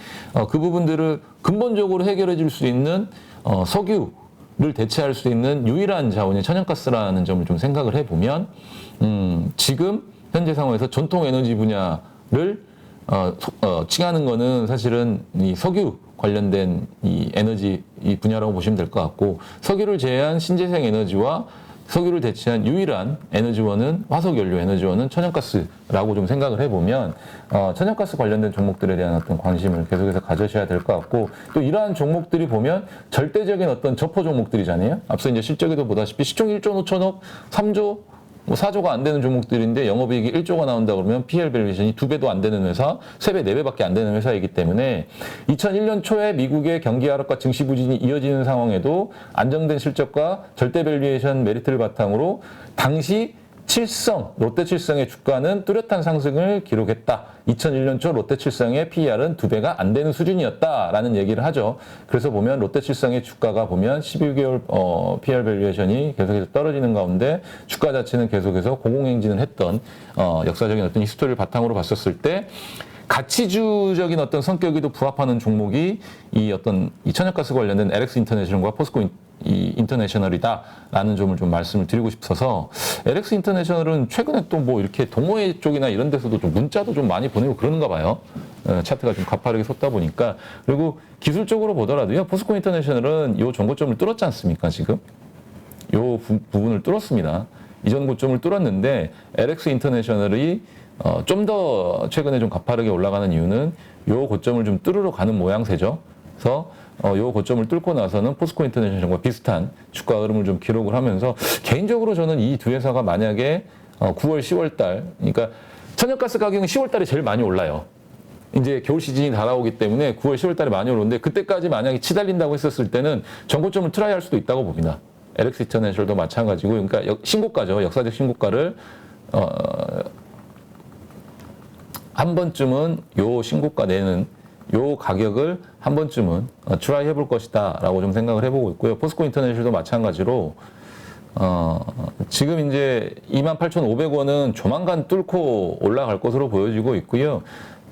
그 부분들을 근본적으로 해결해 줄 수 있는 석유를 대체할 수 있는 유일한 자원이 천연가스라는 점을 좀 생각을 해보면 지금 현재 상황에서 전통 에너지 분야를 칭하는 거는 사실은 이 석유 관련된 이 에너지 이 분야라고 보시면 될 것 같고 석유를 제외한 신재생 에너지와 석유를 대체한 유일한 에너지원은 화석연료 에너지원은 천연가스라고 좀 생각을 해보면 천연가스 관련된 종목들에 대한 어떤 관심을 계속해서 가져셔야 될 것 같고 또 이러한 종목들이 보면 절대적인 어떤 저포 종목들이잖아요. 앞서 이제 실적에도 보다시피 시총 1조 5천억, 3조 4조가 안 되는 종목들인데 영업이익이 1조가 나온다 그러면 PL 밸류에이션이 2배도 안 되는 회사, 3배, 4배밖에 안 되는 회사이기 때문에 2001년 초에 미국의 경기 하락과 증시 부진이 이어지는 상황에도 안정된 실적과 절대 밸류에이션 메리트를 바탕으로 당시 롯데 칠성의 주가는 뚜렷한 상승을 기록했다. 2001년 초 롯데 칠성의 PER은 2배가 안 되는 수준이었다라는 얘기를 하죠. 그래서 보면 롯데 칠성의 주가가 보면 12개월 PER 밸류에이션이 계속해서 떨어지는 가운데 주가 자체는 계속해서 고공행진을 했던 역사적인 어떤 히스토리를 바탕으로 봤었을 때 가치주적인 어떤 성격에도 부합하는 종목이 이 천연가스 관련된 LX 인터내셔널과 포스코 인터내셔널이다라는 점을 좀 말씀을 드리고 싶어서 LX 인터내셔널은 최근에 또 뭐 이렇게 동호회 쪽이나 이런 데서도 좀 문자도 좀 많이 보내고 그러는가 봐요. 차트가 좀 가파르게 섰다 보니까. 그리고 기술적으로 보더라도요. 포스코 인터내셔널은 이 전고점을 뚫었지 않습니까, 지금? 이 부분을 뚫었습니다. 이전 고점을 뚫었는데 LX 인터내셔널이 좀 더 최근에 좀 가파르게 올라가는 이유는 이 고점을 좀 뚫으러 가는 모양새죠. 그래서 이 고점을 뚫고 나서는 포스코 인터내셔널과 비슷한 주가 흐름을 좀 기록을 하면서 개인적으로 저는 이 두 회사가 만약에 9월, 10월 달, 그러니까 천연가스 가격은 10월 달에 제일 많이 올라요. 이제 겨울 시즌이 다가오기 때문에 9월, 10월 달에 많이 오르는데 그때까지 만약에 치달린다고 했었을 때는 전고점을 트라이 할 수도 있다고 봅니다. LX 인터내셔널도 마찬가지고, 그러니까 신고가죠. 역사적 신고가를 한 번쯤은 요 신고가 내는 요 가격을 한 번쯤은 트라이 해볼 것이다 라고 좀 생각을 해보고 있고요. 포스코 인터내셔널도 마찬가지로 지금 이제 28,500원은 조만간 뚫고 올라갈 것으로 보여지고 있고요.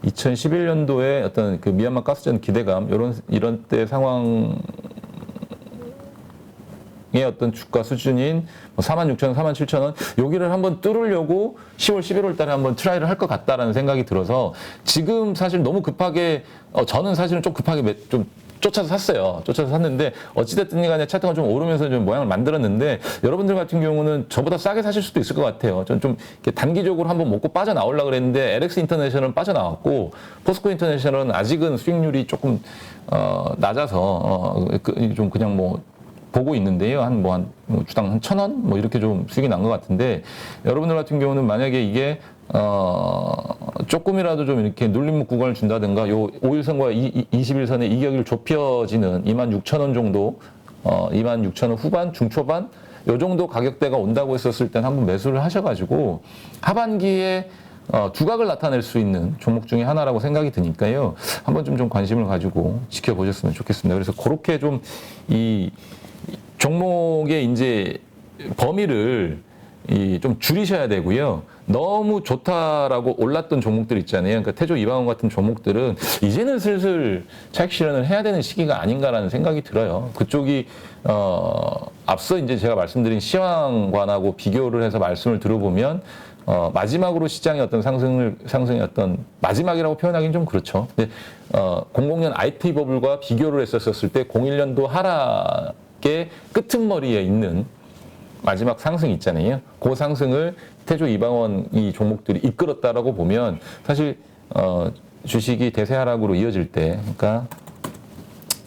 2011년도에 어떤 그 미얀마 가스전 기대감 이런 때 상황 의 어떤 주가 수준인 46,000원, 47,000원 여기를 한번 뚫으려고 10월, 11월 달에 한번 트라이를 할 것 같다라는 생각이 들어서 지금 사실 너무 급하게 저는 사실은 좀 급하게 좀 쫓아서 샀어요. 쫓아서 샀는데 어찌됐든 간에 차트가 좀 오르면서 좀 모양을 만들었는데 여러분들 같은 경우는 저보다 싸게 사실 수도 있을 것 같아요. 전 좀 단기적으로 한번 먹고 빠져나오려고 그랬는데 LX 인터내셔널은 빠져나왔고 포스코 인터내셔널은 아직은 수익률이 조금 낮아서 좀 그냥 뭐 보고 있는데요. 한 주당 한 1,000원? 뭐 이렇게 좀 수익이 난 것 같은데 여러분들 같은 경우는 만약에 이게 조금이라도 좀 이렇게 눌림목 구간을 준다든가 요 5일선과 20일선의 이격이 좁혀지는 26,000원 정도 26,000원 후반, 중초반 요 정도 가격대가 온다고 했었을 땐 한번 매수를 하셔가지고 하반기에 두각을 나타낼 수 있는 종목 중에 하나라고 생각이 드니까요. 한번 좀 관심을 가지고 지켜보셨으면 좋겠습니다. 그래서 그렇게 좀 이 종목의 이제 범위를 좀 줄이셔야 되고요. 너무 좋다라고 올랐던 종목들 있잖아요. 그러니까 태조 이방원 같은 종목들은 이제는 슬슬 차익 실현을 해야 되는 시기가 아닌가라는 생각이 들어요. 그쪽이 앞서 이제 제가 말씀드린 시황관하고 비교를 해서 말씀을 들어보면 마지막으로 시장의 어떤 상승의 어떤 마지막이라고 표현하기는 좀 그렇죠. 근데 00년 IT 버블과 비교를 했었을 때 01년도 하락의 끄트머리에 있는 마지막 상승 있잖아요. 그 상승을 태조 이방원 이 종목들이 이끌었다라고 보면 사실 주식이 대세 하락으로 이어질 때, 그러니까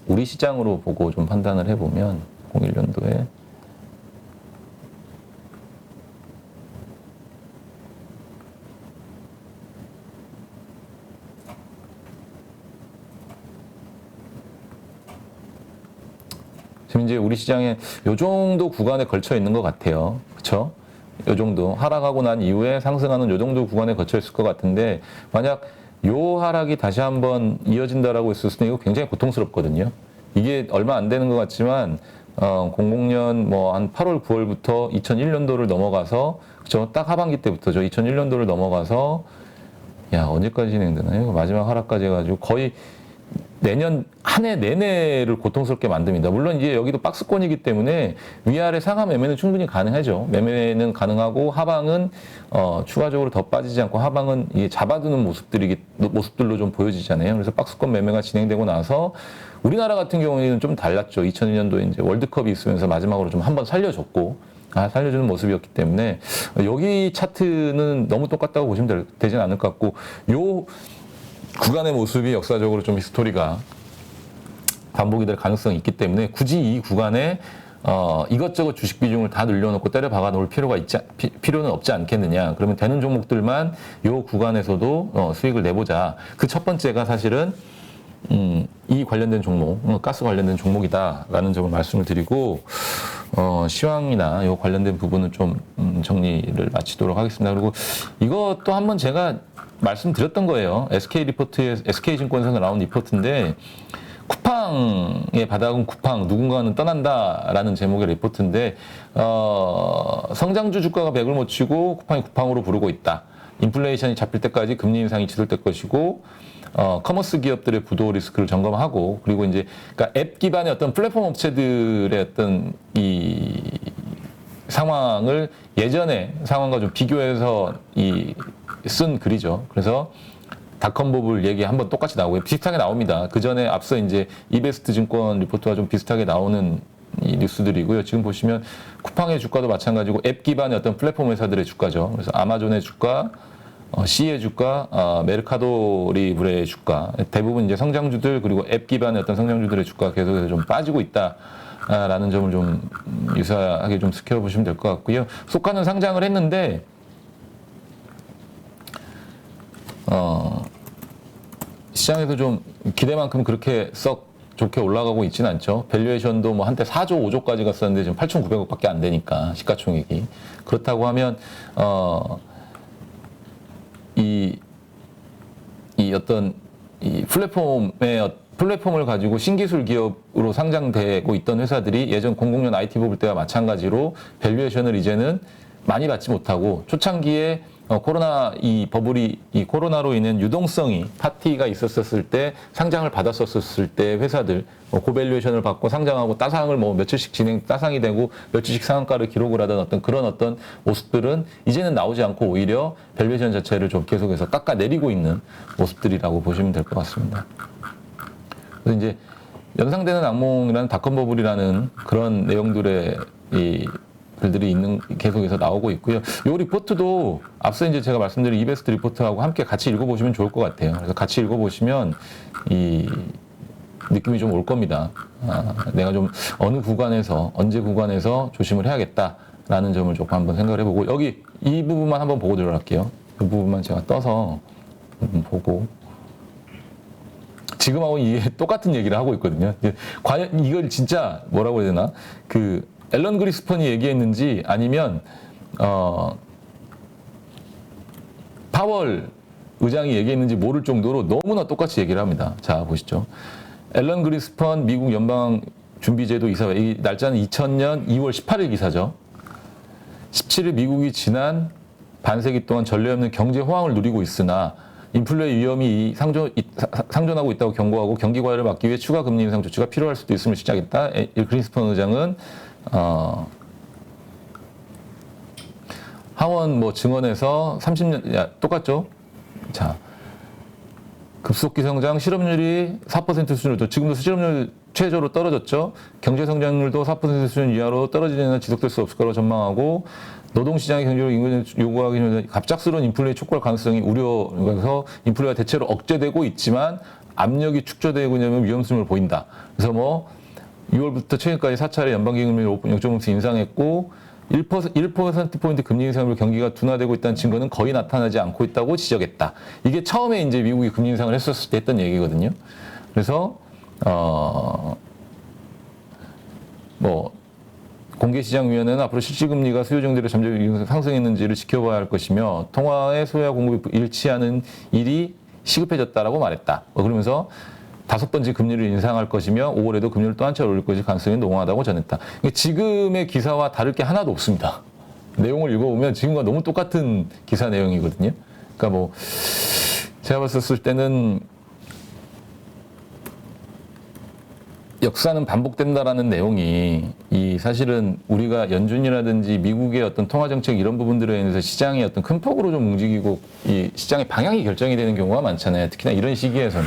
우리 시장으로 보고 좀 판단을 해보면 01년도에 지금 이제 우리 시장에 요 정도 구간에 걸쳐 있는 것 같아요. 그렇죠? 요 정도 하락하고 난 이후에 상승하는 요 정도 구간에 걸쳐 있을 것 같은데 만약 요 하락이 다시 한번 이어진다라고 했을 때 이거 굉장히 고통스럽거든요. 이게 얼마 안 되는 것 같지만 00년 뭐 한 8월 9월부터 2001년도를 넘어가서 그죠? 딱 하반기 때부터죠. 2001년도를 넘어가서 야 언제까지 진행되나요? 마지막 하락까지 해가지고 거의 내년 한 해 내내를 고통스럽게 만듭니다. 물론 이제 여기도 박스권이기 때문에 위아래 상하 매매는 충분히 가능하죠. 매매는 가능하고 하방은 추가적으로 더 빠지지 않고 하방은 이게 잡아두는 모습들로 좀 보여지잖아요. 그래서 박스권 매매가 진행되고 나서 우리나라 같은 경우에는 좀 달랐죠. 2002년도에 이제 월드컵이 있으면서 마지막으로 좀 한번 살려줬고 살려주는 모습이었기 때문에 여기 차트는 너무 똑같다고 보시면 되진 않을 것 같고 요 구간의 모습이 역사적으로 좀 스토리가 반복이 될 가능성이 있기 때문에 굳이 이 구간에 이것저것 주식 비중을 다 늘려놓고 때려 박아 놓을 필요는 없지 않겠느냐. 그러면 되는 종목들만 이 구간에서도 수익을 내보자. 그 첫 번째가 사실은 이 관련된 종목, 가스 관련된 종목이다라는 점을 말씀을 드리고 시황이나 이 관련된 부분은 좀 정리를 마치도록 하겠습니다. 그리고 이것도 한번 제가 말씀드렸던 거예요. SK증권에서 나온 리포트인데 쿠팡의 바닥은 쿠팡, 누군가는 떠난다라는 제목의 리포트인데 성장주 주가가 100을 못 치고 쿠팡이 쿠팡으로 부르고 있다. 인플레이션이 잡힐 때까지 금리 인상이 지속될 것이고 커머스 기업들의 부도 리스크를 점검하고 그리고 이제 그러니까 앱 기반의 어떤 플랫폼 업체들의 어떤 이 상황을 예전의 상황과 좀 비교해서 쓴 글이죠. 그래서 닷컴법을 얘기 한번 똑같이 나오고요. 비슷하게 나옵니다. 그 전에 앞서 이제 이베스트 증권 리포트와 좀 비슷하게 나오는 이 뉴스들이고요. 지금 보시면 쿠팡의 주가도 마찬가지고 앱 기반의 어떤 플랫폼 회사들의 주가죠. 그래서 아마존의 주가, C의 주가, 메르카도 리브레의 주가, 대부분 이제 성장주들 그리고 앱 기반의 어떤 성장주들의 주가 계속해서 좀 빠지고 있다라는 점을 좀 유사하게 좀 지켜보시면 될 것 같고요. 속가는 상장을 했는데 시장에서 좀 기대만큼 그렇게 썩 좋게 올라가고 있지는 않죠. 밸류에이션도 뭐 한때 4조, 5조까지 갔었는데 지금 8,900억밖에 안 되니까 시가총액이. 그렇다고 하면 이 어떤 이 플랫폼을 가지고 신기술 기업으로 상장되고 있던 회사들이 예전 00년 IT 버블 때와 마찬가지로 밸류에이션을 이제는 많이 받지 못하고 초창기에 이 코로나로 인한 유동성이 파티가 있었을 때 상장을 받았었을 때 회사들 고밸류에이션을 받고 상장하고 따상을 뭐 며칠씩 따상이 되고 며칠씩 상한가를 기록을 하던 어떤 모습들은 이제는 나오지 않고 오히려 밸류에이션 자체를 좀 계속해서 깎아내리고 있는 모습들이라고 보시면 될 것 같습니다. 그래서 이제 연상되는 악몽이라는 닷컴 버블이라는 그런 내용들의 이 글들이 있는 계속해서 나오고 있고요. 이 리포트도 앞서 이제 제가 말씀드린 이베스트 리포트하고 함께 같이 읽어보시면 좋을 것 같아요. 그래서 같이 읽어보시면 이 느낌이 좀 올 겁니다. 내가 좀 어느 구간에서 언제 구간에서 조심을 해야겠다라는 점을 조금 한번 생각을 해보고 여기 이 부분만 한번 보고 들어갈게요. 이 부분만 제가 떠서 보고 지금하고 이게 똑같은 얘기를 하고 있거든요. 과연 이걸 진짜 뭐라고 해야 되나 그 앨런 그리스펀이 얘기했는지 아니면 파월 의장이 얘기했는지 모를 정도로 너무나 똑같이 얘기를 합니다. 자 보시죠. 앨런 그리스펀 미국 연방준비제도 이사회 이 날짜는 2000년 2월 18일 기사죠. 17일 미국이 지난 반세기 동안 전례 없는 경제 호황을 누리고 있으나 인플레 위험이 상존하고 있다고 경고하고 경기 과열을 막기 위해 추가 금리 인상 조치가 필요할 수도 있음을 시작했다. 그리스펀 의장은 하원 뭐 증언에서 30년 똑같죠. 자 급속기 성장, 실업률이 4% 수준으로 지금도 실업률 최저로 떨어졌죠. 경제 성장률도 4% 수준 이하로 떨어지는 지속될 수 없을 거라고 전망하고 노동시장의 경제로 임금을 요구하기 전에 갑작스러운 인플레이 촉구할 가능성이 우려해서 인플레가 대체로 억제되고 있지만 압력이 축소되고 있는 위험성을 보인다. 그래서 뭐 6월부터 최근까지 4차례 연방기금리를 0.5% 인상했고 1%포인트 금리 인상으로 경기가 둔화되고 있다는 증거는 거의 나타나지 않고 있다고 지적했다. 이게 처음에 이제 미국이 금리 인상을 했었을 때 했던 얘기거든요. 그래서 뭐 공개시장위원회는 앞으로 실질금리가 수요 정도로 점점 상승했는지를 지켜봐야 할 것이며 통화의 소요와 공급이 일치하는 일이 시급해졌다라고 말했다. 그러면서 5번째 금리를 인상할 것이며 5월에도 금리를 또 한 차례 올릴 것일 가능성이 농후하다고 전했다. 지금의 기사와 다를 게 하나도 없습니다. 내용을 읽어보면 지금과 너무 똑같은 기사 내용이거든요. 그러니까 뭐 제가 봤을 때는 역사는 반복된다라는 내용이 이 사실은 우리가 연준이라든지 미국의 어떤 통화 정책 이런 부분들에 의해서 시장이 어떤 큰 폭으로 좀 움직이고 이 시장의 방향이 결정이 되는 경우가 많잖아요. 특히나 이런 시기에서는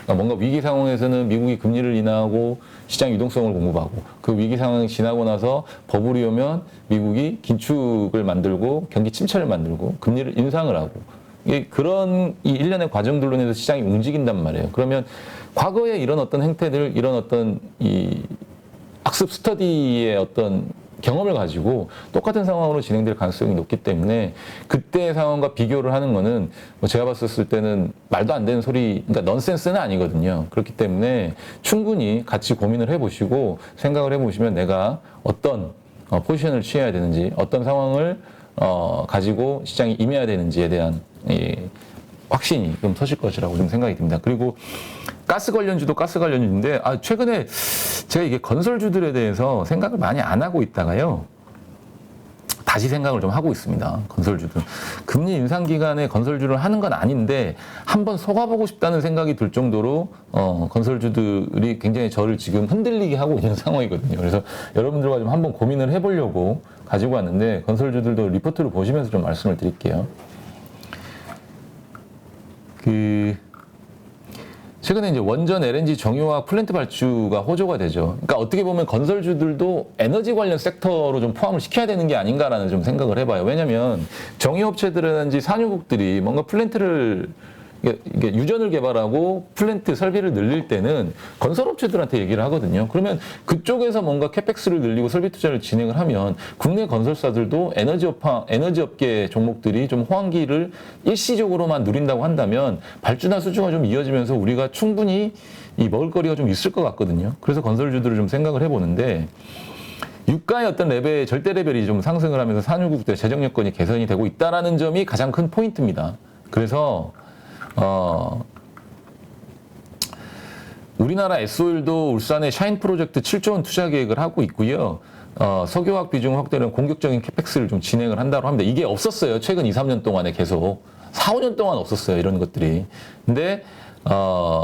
그러니까 뭔가 위기 상황에서는 미국이 금리를 인하하고 시장 유동성을 공급하고 그 위기 상황이 지나고 나서 버블이 오면 미국이 긴축을 만들고 경기 침체를 만들고 금리를 인상을 하고 그런 이 일련의 과정들로 인해서 시장이 움직인단 말이에요. 그러면 과거에 이런 어떤 행태들, 이런 어떤 이 학습 스터디의 어떤 경험을 가지고 똑같은 상황으로 진행될 가능성이 높기 때문에 그때의 상황과 비교를 하는 거는 뭐 제가 봤을 때는 말도 안 되는 소리, 그러니까 넌센스는 아니거든요. 그렇기 때문에 충분히 같이 고민을 해보시고 생각을 해보시면 내가 어떤 포지션을 취해야 되는지, 어떤 상황을 가지고 시장에 임해야 되는지에 대한 확신이 좀 서실 것이라고 좀 생각이 듭니다. 그리고 가스 관련주도 가스 관련주인데 최근에 제가 이게 건설주들에 대해서 생각을 많이 안 하고 있다가요. 다시 생각을 좀 하고 있습니다. 건설주들. 금리 인상 기간에 건설주를 하는 건 아닌데 한번 속아보고 싶다는 생각이 들 정도로 건설주들이 굉장히 저를 지금 흔들리게 하고 있는 상황이거든요. 그래서 여러분들과 좀 한번 고민을 해보려고 가지고 왔는데 건설주들도 리포트를 보시면서 좀 말씀을 드릴게요. 최근에 이제 원전 LNG 정유화 플랜트 발주가 호조가 되죠. 그러니까 어떻게 보면 건설주들도 에너지 관련 섹터로 좀 포함을 시켜야 되는 게 아닌가라는 좀 생각을 해봐요. 왜냐면 정유업체들이라든지 산유국들이 뭔가 플랜트를 이게 유전을 개발하고 플랜트 설비를 늘릴 때는 건설업체들한테 얘기를 하거든요. 그러면 그쪽에서 뭔가 캐펙스를 늘리고 설비 투자를 진행을 하면 국내 건설사들도 에너지업계 종목들이 좀 호황기를 일시적으로만 누린다고 한다면 발주나 수주가 좀 이어지면서 우리가 충분히 이 먹을거리가 좀 있을 것 같거든요. 그래서 건설주들을 좀 생각을 해보는데 유가의 어떤 레벨, 절대 레벨이 좀 상승을 하면서 산유국들의 재정 여건이 개선이 되고 있다라는 점이 가장 큰 포인트입니다. 그래서 우리나라 S-오일도 울산에 샤인 프로젝트 7조 원 투자 계획을 하고 있고요. 석유화학 비중 확대는 공격적인 캐펙스를 좀 진행을 한다고 합니다. 이게 없었어요. 최근 2, 3년 동안에 계속. 4, 5년 동안 없었어요. 이런 것들이. 근데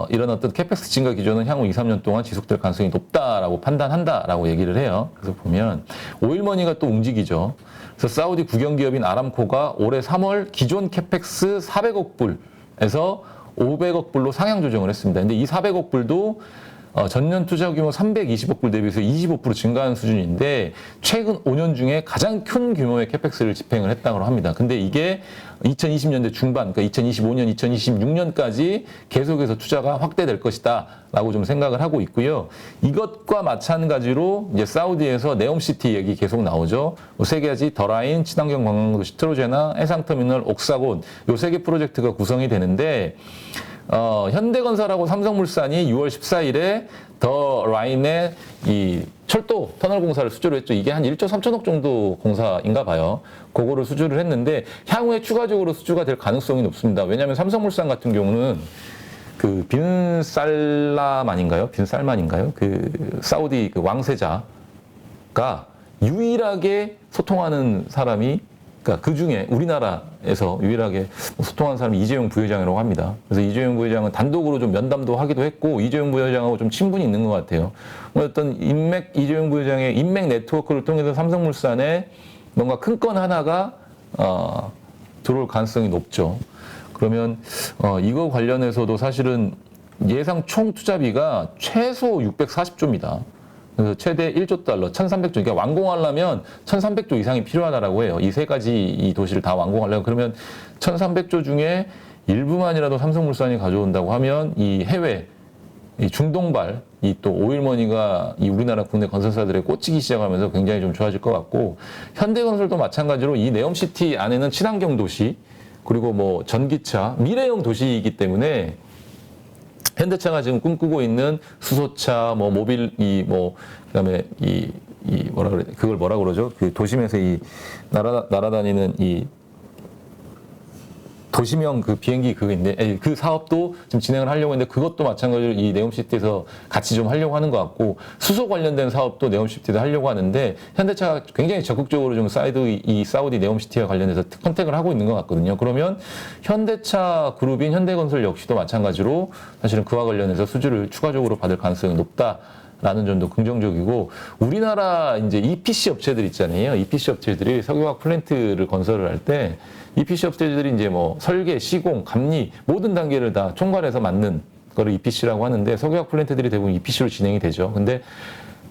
이런 어떤 캐펙스 증가 기조는 향후 2, 3년 동안 지속될 가능성이 높다라고 판단한다라고 얘기를 해요. 그래서 보면 오일머니가 또 움직이죠. 그래서 사우디 국영기업인 아람코가 올해 3월 기존 캐펙스 400억 불에서 500억 불로 상향 조정을 했습니다. 근데 이 400억 불도 전년 투자 규모 320억 불 대비해서 25% 증가한 수준인데 최근 5년 중에 가장 큰 규모의 캐펙스를 집행을 했다고 합니다. 근데 이게 2020년대 중반, 그러니까 2025년, 2026년까지 계속해서 투자가 확대될 것이다 라고 좀 생각을 하고 있고요. 이것과 마찬가지로 이제 사우디에서 네옴시티 얘기 계속 나오죠. 세 가지 더라인, 친환경 관광도시 트로제나, 해상터미널, 옥사곤 요 세 개 프로젝트가 구성이 되는데 현대건설하고 삼성물산이 6월 14일에 더 라인의 이 철도 터널 공사를 수주를 했죠. 이게 한 1조 3천억 정도 공사인가 봐요. 그거를 수주를 했는데 향후에 추가적으로 수주가 될 가능성이 높습니다. 왜냐하면 삼성물산 같은 경우는 그 빈살만인가요? 그 사우디 그 왕세자가 유일하게 소통하는 사람이 그러니까 그 중에 우리나라에서 유일하게 소통하는 사람이 이재용 부회장이라고 합니다. 그래서 이재용 부회장은 단독으로 좀 면담도 하기도 했고 이재용 부회장하고 좀 친분이 있는 것 같아요. 어떤 이재용 부회장의 인맥 네트워크를 통해서 삼성물산에 뭔가 큰 건 하나가 들어올 가능성이 높죠. 그러면 이거 관련해서도 사실은 예상 총 투자비가 최소 640조입니다. 그래서 최대 1조 달러, 1,300조. 그러니까 완공하려면 1,300조 이상이 필요하다라고 해요. 이 세 가지 이 도시를 다 완공하려면. 그러면 1,300조 중에 일부만이라도 삼성물산이 가져온다고 하면 이 해외, 이 중동발, 이 또 오일머니가 이 우리나라 국내 건설사들에 꽂히기 시작하면서 굉장히 좀 좋아질 것 같고, 현대건설도 마찬가지로 이 네옴시티 안에는 친환경 도시, 그리고 뭐 전기차, 미래형 도시이기 때문에 현대차가 지금 꿈꾸고 있는 수소차, 뭐 모빌, 그다음에 뭐라 그래, 그걸 뭐라 그러죠? 그 도심에서 이 날아다니는 이 도시명 그 비행기 그거 있는데 그 사업도 지금 진행을 하려고 했는데 그것도 마찬가지로 이 네옴시티에서 같이 좀 하려고 하는 것 같고 수소 관련된 사업도 네옴시티에서 하려고 하는데 현대차가 굉장히 적극적으로 좀 이 사우디 네옴시티와 관련해서 컨택을 하고 있는 것 같거든요. 그러면 현대차 그룹인 현대건설 역시도 마찬가지로 사실은 그와 관련해서 수주를 추가적으로 받을 가능성이 높다. 라는 점도 긍정적이고 우리나라 이제 EPC 업체들 있잖아요. EPC 업체들이 석유화학 플랜트를 건설을 할 때 EPC 업체들이 이제 뭐 설계, 시공, 감리 모든 단계를 다 총괄해서 만든 거를 EPC라고 하는데 석유화학 플랜트들이 대부분 EPC로 진행이 되죠. 근데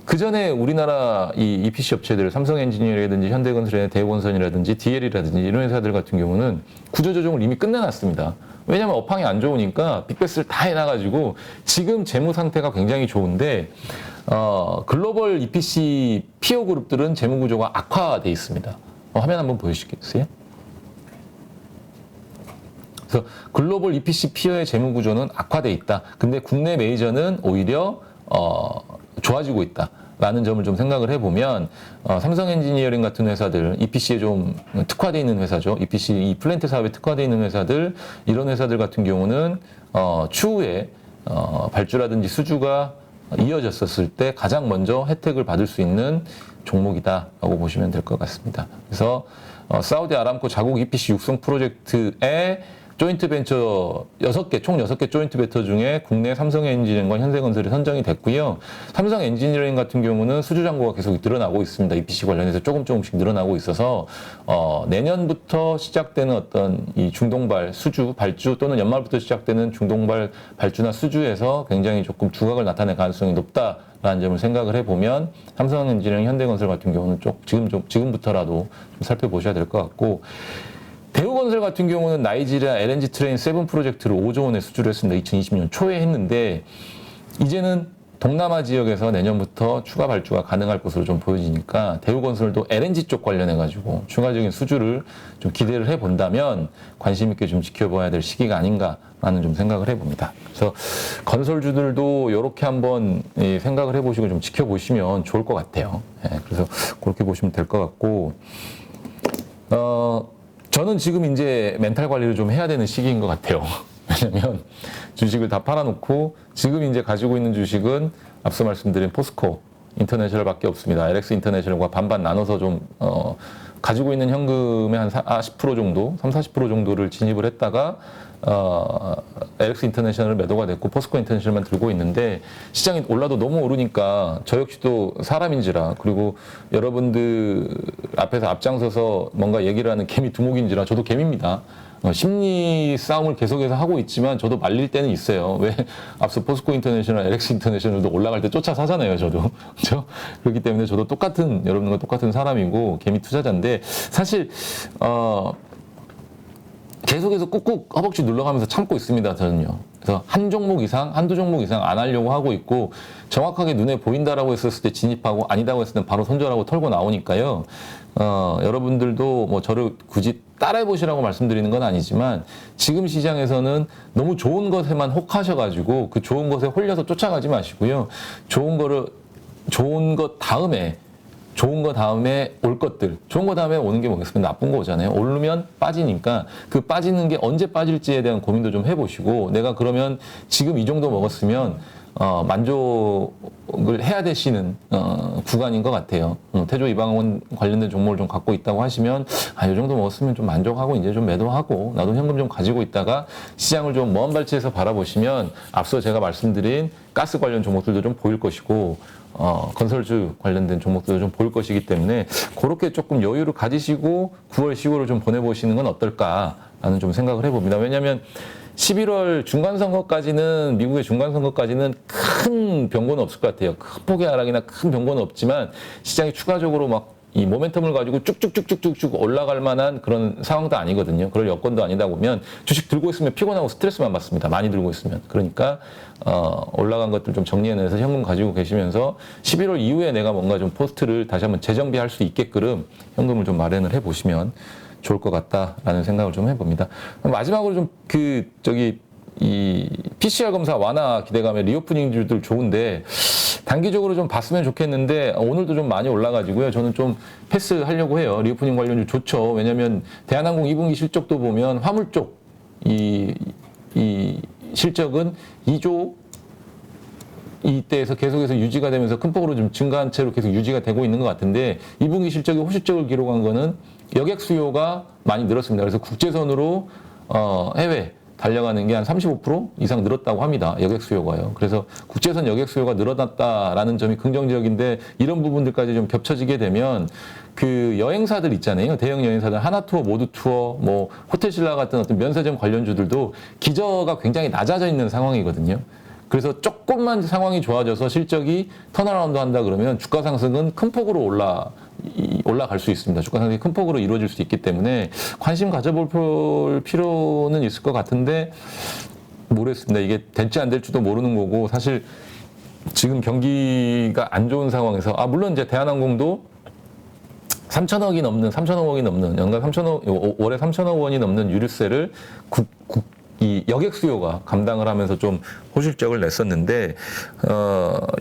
그 전에 우리나라 이 EPC 업체들, 삼성엔지니어라든지 현대건설이나 대우건설이라든지 DL이라든지 이런 회사들 같은 경우는 구조조정을 이미 끝내놨습니다. 왜냐하면 업황이 안 좋으니까 빅베스를 다 해놔가지고 지금 재무 상태가 굉장히 좋은데 글로벌 EPC 피어 그룹들은 재무 구조가 악화돼 있습니다. 화면 한번 보여주시겠어요? 그래서 글로벌 EPC 피어의 재무 구조는 악화돼 있다. 근데 국내 메이저는 오히려 좋아지고 있다. 라는 점을 좀 생각을 해보면 삼성 엔지니어링 같은 회사들, EPC에 좀 특화되어 있는 회사죠. EPC, 이 플랜트 사업에 특화되어 있는 회사들, 이런 회사들 같은 경우는 추후에 발주라든지 수주가 이어졌었을 때 가장 먼저 혜택을 받을 수 있는 종목이다라고 보시면 될 것 같습니다. 그래서 사우디 아람코 자국 EPC 육성 프로젝트에 조인트 벤처 총 6개 조인트 벤처 중에 국내 삼성엔지니어링과 현대건설이 선정이 됐고요. 삼성엔지니어링 같은 경우는 수주 잔고가 계속 늘어나고 있습니다. EPC 관련해서 조금씩 늘어나고 있어서 내년부터 시작되는 어떤 이 중동발 수주, 발주 또는 연말부터 시작되는 중동발 발주나 수주에서 굉장히 조금 두각을 나타낼 가능성이 높다라는 점을 생각을 해보면 삼성엔지니어링, 현대건설 같은 경우는 지금부터라도 좀 살펴보셔야 될 것 같고 대우건설 같은 경우는 나이지리아 LNG 트레인 7 프로젝트를 5조 원에 수주를 했습니다. 2020년 초에 했는데 이제는 동남아 지역에서 내년부터 추가 발주가 가능할 것으로 좀 보여지니까 대우건설도 LNG 쪽 관련해가지고 추가적인 수주를 좀 기대를 해본다면 관심 있게 좀 지켜봐야 될 시기가 아닌가라는 좀 생각을 해봅니다. 그래서 건설주들도 이렇게 한번 생각을 해보시고 좀 지켜보시면 좋을 것 같아요. 그래서 그렇게 보시면 될 것 같고 저는 지금 이제 멘탈 관리를 좀 해야 되는 시기인 것 같아요. 왜냐면 주식을 다 팔아놓고 지금 이제 가지고 있는 주식은 앞서 말씀드린 포스코 인터내셔널밖에 없습니다. LX 인터내셔널과 반반 나눠서 좀 가지고 있는 현금의 한 40% 정도, 30, 40% 정도를 진입을 했다가 LX 인터내셔널 매도가 됐고 포스코 인터내셔널만 들고 있는데 시장이 올라도 너무 오르니까 저 역시도 사람인지라 그리고 여러분들 앞에서 앞장서서 뭔가 얘기를 하는 개미 두목인지라 저도 개미입니다. 심리 싸움을 계속해서 하고 있지만 저도 말릴 때는 있어요. 왜 앞서 포스코 인터내셔널, LX 인터내셔널도 올라갈 때 쫓아 사잖아요, 저도. 그렇죠? 그렇기 때문에 저도 여러분과 똑같은 사람이고 개미 투자자인데 사실 계속해서 꾹꾹 허벅지 눌러가면서 참고 있습니다, 저는요. 그래서 한 종목 이상, 한두 종목 이상 안 하려고 하고 있고 정확하게 눈에 보인다라고 했었을 때 진입하고 아니다고 했을 때 바로 손절하고 털고 나오니까요. 여러분들도 뭐 저를 굳이 따라해 보시라고 말씀드리는 건 아니지만 지금 시장에서는 너무 좋은 것에만 혹하셔가지고 그 좋은 것에 홀려서 쫓아가지 마시고요. 좋은 것 다음에 올 것들. 좋은 거 다음에 오는 게 뭐겠습니까? 나쁜 거 오잖아요. 오르면 빠지니까 그 빠지는 게 언제 빠질지에 대한 고민도 좀 해보시고 내가 그러면 지금 이 정도 먹었으면 만족을 해야 되시는 구간인 것 같아요. 태조 이방원 관련된 종목을 좀 갖고 있다고 하시면 이 정도 먹었으면 좀 만족하고 이제 좀 매도하고 나도 현금 좀 가지고 있다가 시장을 좀 먼 발치에서 바라보시면 앞서 제가 말씀드린 가스 관련 종목들도 좀 보일 것이고 건설주 관련된 종목들도 좀 보일 것이기 때문에 그렇게 조금 여유를 가지시고 9월, 10월을 좀 보내보시는 건 어떨까라는 좀 생각을 해봅니다. 왜냐하면 11월 중간선거까지는 미국의 중간선거까지는 큰 변고는 없을 것 같아요. 큰 폭의 하락이나 큰 변고는 없지만 시장이 추가적으로 막 이 모멘텀을 가지고 쭉쭉쭉쭉쭉 올라갈 만한 그런 상황도 아니거든요. 그럴 여건도 아니다 보면 주식 들고 있으면 피곤하고 스트레스만 받습니다. 많이 들고 있으면. 그러니까 올라간 것들 좀 정리해내서 현금 가지고 계시면서 11월 이후에 내가 뭔가 좀 포스트를 다시 한번 재정비할 수 있게끔 현금을 좀 마련을 해보시면 좋을 것 같다라는 생각을 좀 해봅니다. 마지막으로 좀 이 PCR 검사 완화 기대감에 리오프닝주들 좋은데 단기적으로 좀 봤으면 좋겠는데 오늘도 좀 많이 올라가지고요. 저는 좀 패스하려고 해요. 리오프닝 관련주 좋죠. 왜냐하면 대한항공 2분기 실적도 보면 화물 쪽 이 실적은 2조 이때에서 계속해서 유지가 되면서 큰 폭으로 좀 증가한 채로 계속 유지가 되고 있는 것 같은데 2분기 실적이 호실적을 기록한 거는 여객 수요가 많이 늘었습니다. 그래서 국제선으로 해외 달려가는 게 한 35% 이상 늘었다고 합니다. 여객 수요가요. 그래서 국제선 여객 수요가 늘어났다라는 점이 긍정적인데 이런 부분들까지 좀 겹쳐지게 되면 그 여행사들 있잖아요. 대형 여행사들 하나투어, 모두투어, 뭐 호텔신라 같은 어떤 면세점 관련주들도 기저가 굉장히 낮아져 있는 상황이거든요. 그래서 조금만 상황이 좋아져서 실적이 턴어라운드 한다 그러면 주가 상승은 큰 폭으로 올라갈 수 있습니다. 주가 상승이 큰 폭으로 이루어질 수 있기 때문에 관심 가져볼 필요는 있을 것 같은데 모르겠습니다. 이게 될지 안 될지도 모르는 거고 사실 지금 경기가 안 좋은 상황에서 물론 이제 대한항공도 3천억이 넘는 연간 3천억 월에 3천억 원이 넘는 유류세를 이 여객 수요가 감당을 하면서 좀 호실적을 냈었는데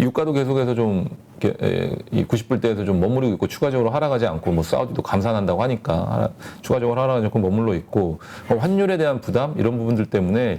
유가도 계속해서 좀 90불대에서 좀 머무르고 있고 추가적으로 하락하지 않고 뭐 사우디도 감산한다고 하니까 추가적으로 하락하지 않고 머물러 있고 환율에 대한 부담 이런 부분들 때문에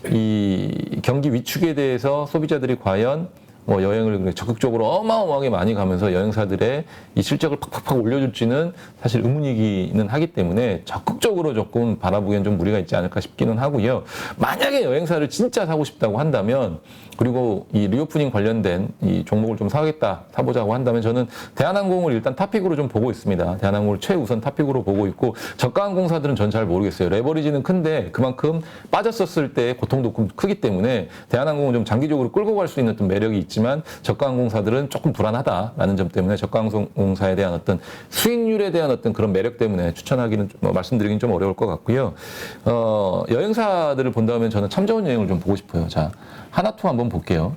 이 경기 위축에 대해서 소비자들이 과연 뭐 여행을 적극적으로 어마어마하게 많이 가면서 여행사들의 이 실적을 팍팍팍 올려줄지는 사실 의문이기는 하기 때문에 적극적으로 조금 바라보기엔 좀 무리가 있지 않을까 싶기는 하고요. 만약에 여행사를 진짜 사고 싶다고 한다면 그리고 이 리오프닝 관련된 이 종목을 좀 사보자고 한다면 저는 대한항공을 일단 탑픽으로 좀 보고 있습니다. 대한항공을 최우선 탑픽으로 보고 있고 저가 항공사들은 전 잘 모르겠어요. 레버리지는 큰데 그만큼 빠졌었을 때 고통도 크기 때문에 대한항공은 좀 장기적으로 끌고 갈 수 있는 어떤 매력이 있지만 저가 항공사들은 조금 불안하다라는 점 때문에 저가 항공사에 대한 어떤 수익률에 대한 어떤 그런 매력 때문에 추천하기는 말씀드리긴 좀 어려울 것 같고요. 여행사들을 본다면 저는 참 좋은 여행을 좀 보고 싶어요. 자, 하나투어 한번 볼게요.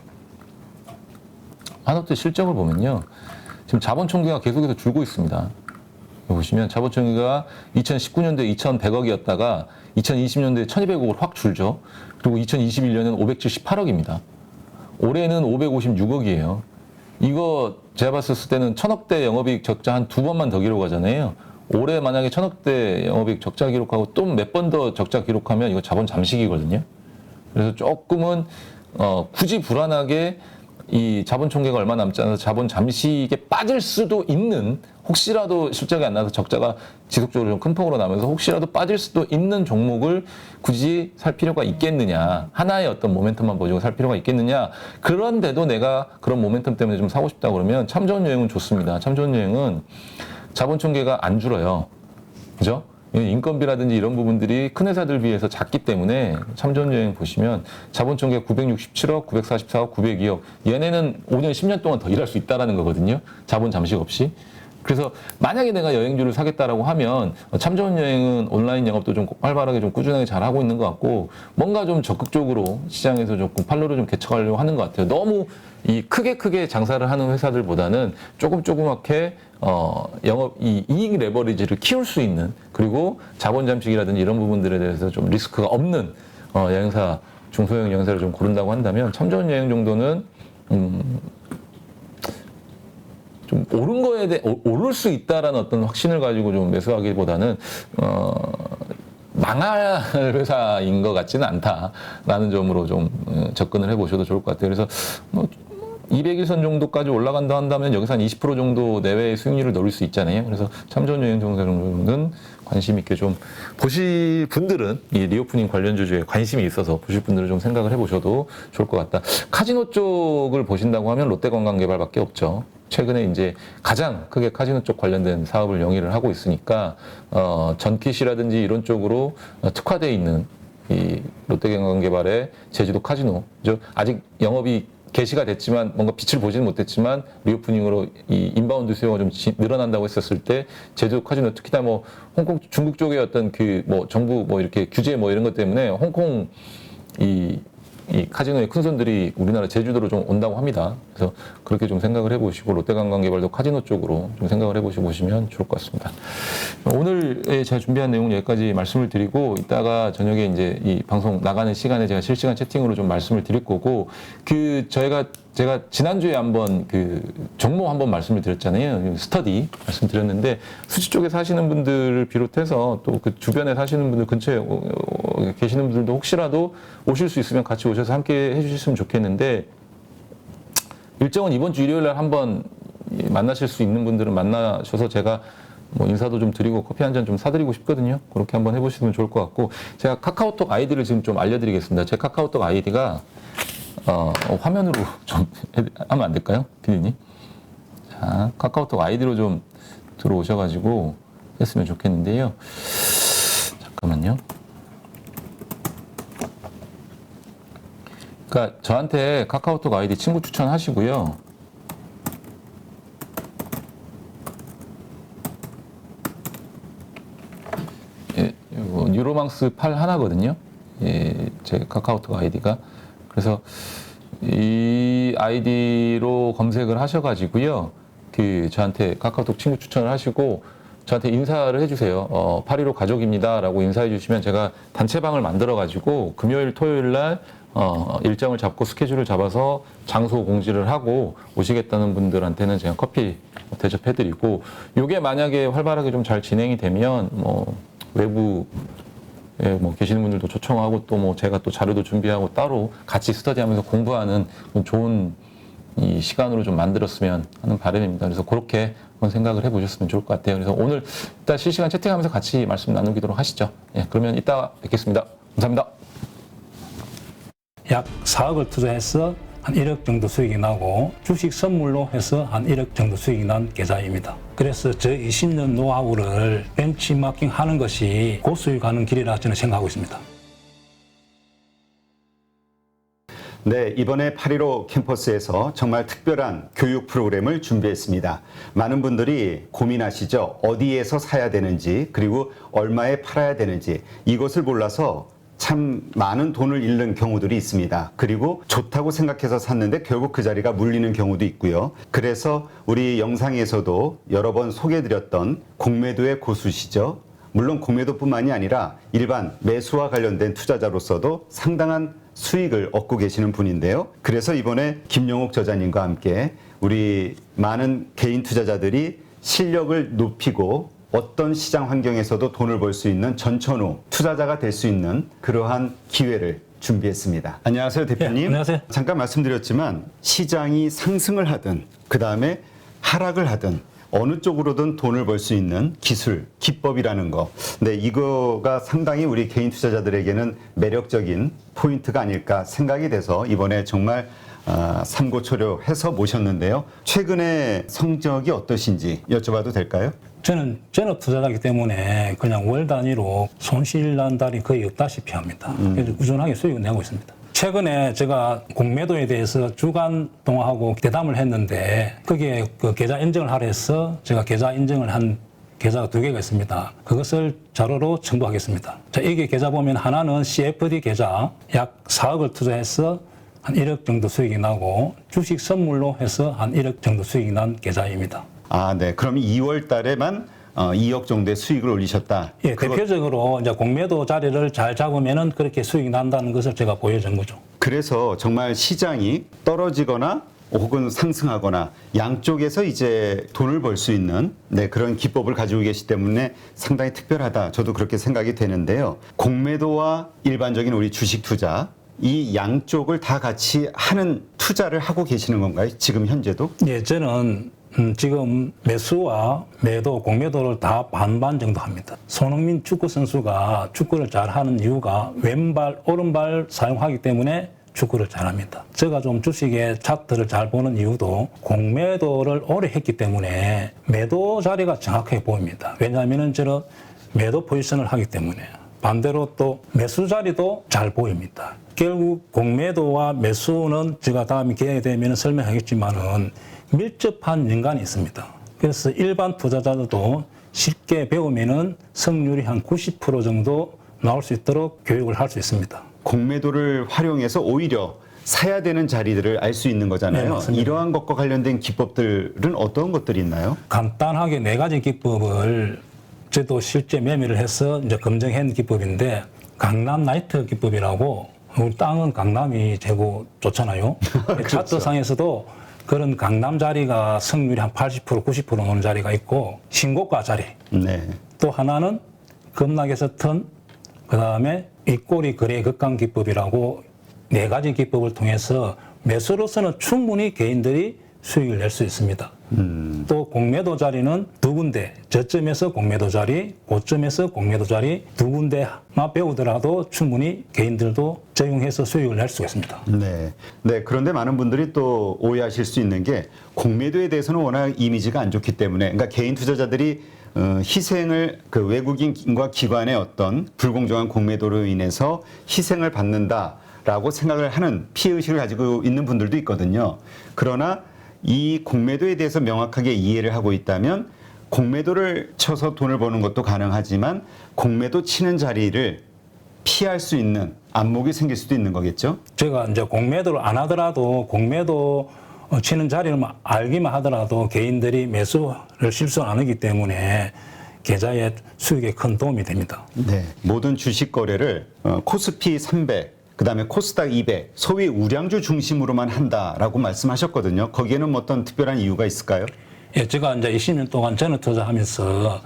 하나투어 실적을 보면요. 지금 자본 총계가 계속해서 줄고 있습니다. 보시면 자본 총계가 2019년도에 2,100억이었다가 2020년도에 1,200억으로 확 줄죠. 그리고 2021년에는 578억입니다. 올해는 556억이에요. 이거 제가 봤을 때는 1,000억대 영업이익 적자 한 2번만 더 기록하잖아요. 올해 만약에 1,000억대 영업이익 적자 기록하고 또 몇 번 더 적자 기록하면 이거 자본 잠식이거든요. 그래서 조금은 굳이 불안하게 이 자본 총계가 얼마 남지 않아서 자본 잠식에 빠질 수도 있는 혹시라도 실적이 안 나서 적자가 지속적으로 좀 큰 폭으로 나면서 혹시라도 빠질 수도 있는 종목을 굳이 살 필요가 있겠느냐. 하나의 어떤 모멘텀만 보여주고 살 필요가 있겠느냐. 그런데도 내가 그런 모멘텀 때문에 좀 사고 싶다 그러면 참 좋은 여행은 좋습니다. 참 좋은 여행은 자본 총계가 안 줄어요. 그죠? 인건비라든지 이런 부분들이 큰 회사들 비해서 작기 때문에 참전여행 보시면 자본총계 967억, 944억, 902억 얘네는 5년, 10년 동안 더 일할 수 있다라는 거거든요. 자본 잠식 없이. 그래서 만약에 내가 여행주를 사겠다라고 하면 참전여행은 온라인 영업도 좀 활발하게 좀 꾸준하게 잘 하고 있는 것 같고 뭔가 좀 적극적으로 시장에서 조금 판로를 좀 개척하려고 하는 것 같아요. 너무 이 크게 장사를 하는 회사들보다는 조그맣게 영업 이익 레버리지를 키울 수 있는 그리고 자본 잠식이라든지 이런 부분들에 대해서 좀 리스크가 없는 여행사 중소형 여행사를 좀 고른다고 한다면 참전여행 정도는 좀 오른 거에 대해 오를 수 있다라는 어떤 확신을 가지고 좀 매수하기보다는 망할 회사인 것 같지는 않다라는 점으로 좀 접근을 해보셔도 좋을 것 같아요. 그래서 뭐 200일선 정도까지 올라간다 한다면 여기서 한 20% 정도 내외의 수익률을 노릴 수 있잖아요. 그래서 참전여행 정도 정도는 관심 있게 좀 보실 분들은 이 리오프닝 관련 주주에 관심이 있어서 보실 분들은 좀 생각을 해보셔도 좋을 것 같다. 카지노 쪽을 보신다고 하면 롯데관광개발밖에 없죠. 최근에 이제 가장 크게 카지노 쪽 관련된 사업을 영위를 하고 있으니까 전킷이라든지 이런 쪽으로 특화되어 있는 이 롯데관광개발의 제주도 카지노 아직 영업이 개시가 됐지만 뭔가 빛을 보지는 못했지만 리오프닝으로 이 인바운드 수요가 좀 늘어난다고 했었을 때 제주도 카지노 특히나 뭐 홍콩 중국 쪽의 어떤 그 뭐 정부 뭐 이렇게 규제 뭐 이런 것 때문에 홍콩 이 카지노의 큰 손들이 우리나라 제주도로 좀 온다고 합니다. 그래서 그렇게 좀 생각을 해보시고 롯데관광개발도 카지노 쪽으로 좀 생각을 해보시면 좋을 것 같습니다. 오늘 제가 준비한 내용 여기까지 말씀을 드리고 이따가 저녁에 이제 이 방송 나가는 시간에 제가 실시간 채팅으로 좀 말씀을 드릴 거고 제가 지난주에 한번 그 종목 한번 말씀을 드렸잖아요. 스터디 말씀드렸는데 수지 쪽에 사시는 분들을 비롯해서 또 그 주변에 사시는 분들 근처에 계시는 분들도 혹시라도 오실 수 있으면 같이 오셔서 함께 해주셨으면 좋겠는데 일정은 이번 주 일요일 날 한번 만나실 수 있는 분들은 만나셔서 제가 뭐 인사도 좀 드리고 커피 한 잔 좀 사드리고 싶거든요. 그렇게 한번 해보시면 좋을 것 같고 제가 카카오톡 아이디를 지금 좀 알려드리겠습니다. 제 카카오톡 아이디가 화면으로 좀 하면 안 될까요? 피디님? 자, 카카오톡 아이디로 좀 들어오셔가지고 했으면 좋겠는데요. 잠깐만요. 그러니까 저한테 카카오톡 아이디 친구 추천하시고요. 예, 이거 뉴로망스 8 하나거든요. 예, 제 카카오톡 아이디가. 그래서 이 아이디로 검색을 하셔가지고요. 그 저한테 카카오톡 친구 추천을 하시고 저한테 인사를 해주세요. 815 가족입니다라고 인사해 주시면 제가 단체방을 만들어가지고 금요일, 토요일 날 일정을 잡고 스케줄을 잡아서 장소 공지를 하고 오시겠다는 분들한테는 제가 커피 대접해드리고 이게 만약에 활발하게 좀 잘 진행이 되면 뭐 외부 뭐 계시는 분들도 초청하고 또 뭐 제가 또 자료도 준비하고 따로 같이 스터디하면서 공부하는 좋은 이 시간으로 좀 만들었으면 하는 바람입니다. 그래서 그렇게 한번 생각을 해보셨으면 좋을 것 같아요. 그래서 오늘 이따 실시간 채팅하면서 같이 말씀 나누기도록 하시죠. 예, 그러면 이따 뵙겠습니다. 감사합니다. 약 4억을 투자해서 한 1억 정도 수익이 나고 주식 선물로 해서 한 1억 정도 수익이 난 계좌입니다. 그래서 저 20년 노하우를 벤치마킹 하는 것이 고수익 가는 길이라 저는 생각하고 있습니다. 네, 이번에 815 캠퍼스에서 정말 특별한 교육 프로그램을 준비했습니다. 많은 분들이 고민하시죠. 어디에서 사야 되는지, 그리고 얼마에 팔아야 되는지 이것을 몰라서 참 많은 돈을 잃는 경우들이 있습니다. 그리고 좋다고 생각해서 샀는데 결국 그 자리가 물리는 경우도 있고요. 그래서 우리 영상에서도 여러 번 소개해드렸던 공매도의 고수시죠. 물론 공매도뿐만이 아니라 일반 매수와 관련된 투자자로서도 상당한 수익을 얻고 계시는 분인데요. 그래서 이번에 김영옥 저자님과 함께 우리 많은 개인 투자자들이 실력을 높이고 어떤 시장 환경에서도 돈을 벌 수 있는 전천후 투자자가 될 수 있는 그러한 기회를 준비했습니다. 안녕하세요, 대표님. 네, 안녕하세요. 잠깐 말씀드렸지만 시장이 상승을 하든 그 다음에 하락을 하든 어느 쪽으로든 돈을 벌 수 있는 기술, 기법이라는 거. 네, 이거가 상당히 우리 개인 투자자들에게는 매력적인 포인트가 아닐까 생각이 돼서 이번에 정말 삼고초려해서 모셨는데요. 최근에 성적이 어떠신지 여쭤봐도 될까요? 저는 전업 투자자이기 때문에 그냥 월 단위로 손실 난 달이 거의 없다시피 합니다. 그래서 꾸준하게 수익을 내고 있습니다. 최근에 제가 공매도에 대해서 주간 동화하고 대담을 했는데 거기에 그 계좌 인증을 하라 해서 제가 계좌 인증을 한 계좌가 2개가 있습니다. 그것을 자료로 첨부하겠습니다. 자, 이게 계좌 보면 하나는 CFD 계좌 약 4억을 투자해서 한 1억 정도 수익이 나고 주식 선물로 해서 한 1억 정도 수익이 난 계좌입니다. 아, 네. 그럼 2월 달에만 2억 정도의 수익을 올리셨다. 예, 대표적으로 이제 공매도 자리를 잘 잡으면은 그렇게 수익이 난다는 것을 제가 보여준 거죠. 그래서 정말 시장이 떨어지거나 혹은 상승하거나 양쪽에서 이제 돈을 벌 수 있는 그런 기법을 가지고 계시기 때문에 상당히 특별하다. 저도 그렇게 생각이 되는데요. 공매도와 일반적인 우리 주식 투자 이 양쪽을 다 같이 하는 투자를 하고 계시는 건가요? 지금 현재도? 예, 저는 지금 매수와 매도, 공매도를 다 반반 정도 합니다. 손흥민 축구 선수가 축구를 잘하는 이유가 왼발, 오른발 사용하기 때문에 축구를 잘합니다. 제가 좀 주식의 차트를 잘 보는 이유도 공매도를 오래 했기 때문에 매도 자리가 정확하게 보입니다. 왜냐하면 저는 매도 포지션을 하기 때문에. 반대로 또 매수 자리도 잘 보입니다. 결국 공매도와 매수는 제가 다음에 기회가 되면 설명하겠지만은 밀접한 연관이 있습니다. 그래서 일반 투자자들도 쉽게 배우면은 성률이 한 90% 정도 나올 수 있도록 교육을 할 수 있습니다. 공매도를 활용해서 오히려 사야 되는 자리들을 알 수 있는 거잖아요. 네, 맞습니다. 이러한 것과 관련된 기법들은 어떤 것들이 있나요? 간단하게 4가지 기법을 저도 실제 매매를 해서 이제 검증한 기법인데 강남 나이트 기법이라고 우리 땅은 강남이 최고 좋잖아요. 차트상에서도 그런 강남 자리가 성률이 한 80%, 90% 나오는 자리가 있고 신고가 자리. 네. 또 하나는 급락에서 턴, 그 다음에 윗꼬리 거래 극강 기법이라고 4가지 기법을 통해서 매수로서는 충분히 개인들이 수익을 낼 수 있습니다. 또 공매도 자리는 2군데, 저점에서 공매도 자리, 고점에서 공매도 자리 2군데만 배우더라도 충분히 개인들도 적용해서 수익을 낼 수가 있습니다. 네. 네. 그런데 많은 분들이 또 오해하실 수 있는 게 공매도에 대해서는 워낙 이미지가 안 좋기 때문에 그러니까 개인 투자자들이 희생을 그 외국인과 기관의 어떤 불공정한 공매도로 인해서 희생을 받는다라고 생각을 하는 피해의식을 가지고 있는 분들도 있거든요. 그러나 이 공매도에 대해서 명확하게 이해를 하고 있다면 공매도를 쳐서 돈을 버는 것도 가능하지만 공매도 치는 자리를 피할 수 있는 안목이 생길 수도 있는 거겠죠? 제가 이제 공매도를 안 하더라도 공매도 치는 자리를 알기만 하더라도 개인들이 매수를 실수 안 하기 때문에 계좌의 수익에 큰 도움이 됩니다. 네. 모든 주식 거래를 코스피 300, 그다음에 코스닥 200, 소위 우량주 중심으로만 한다라고 말씀하셨거든요. 거기에는 뭐 어떤 특별한 이유가 있을까요? 예, 제가 이제 20년 동안 전업 투자하면서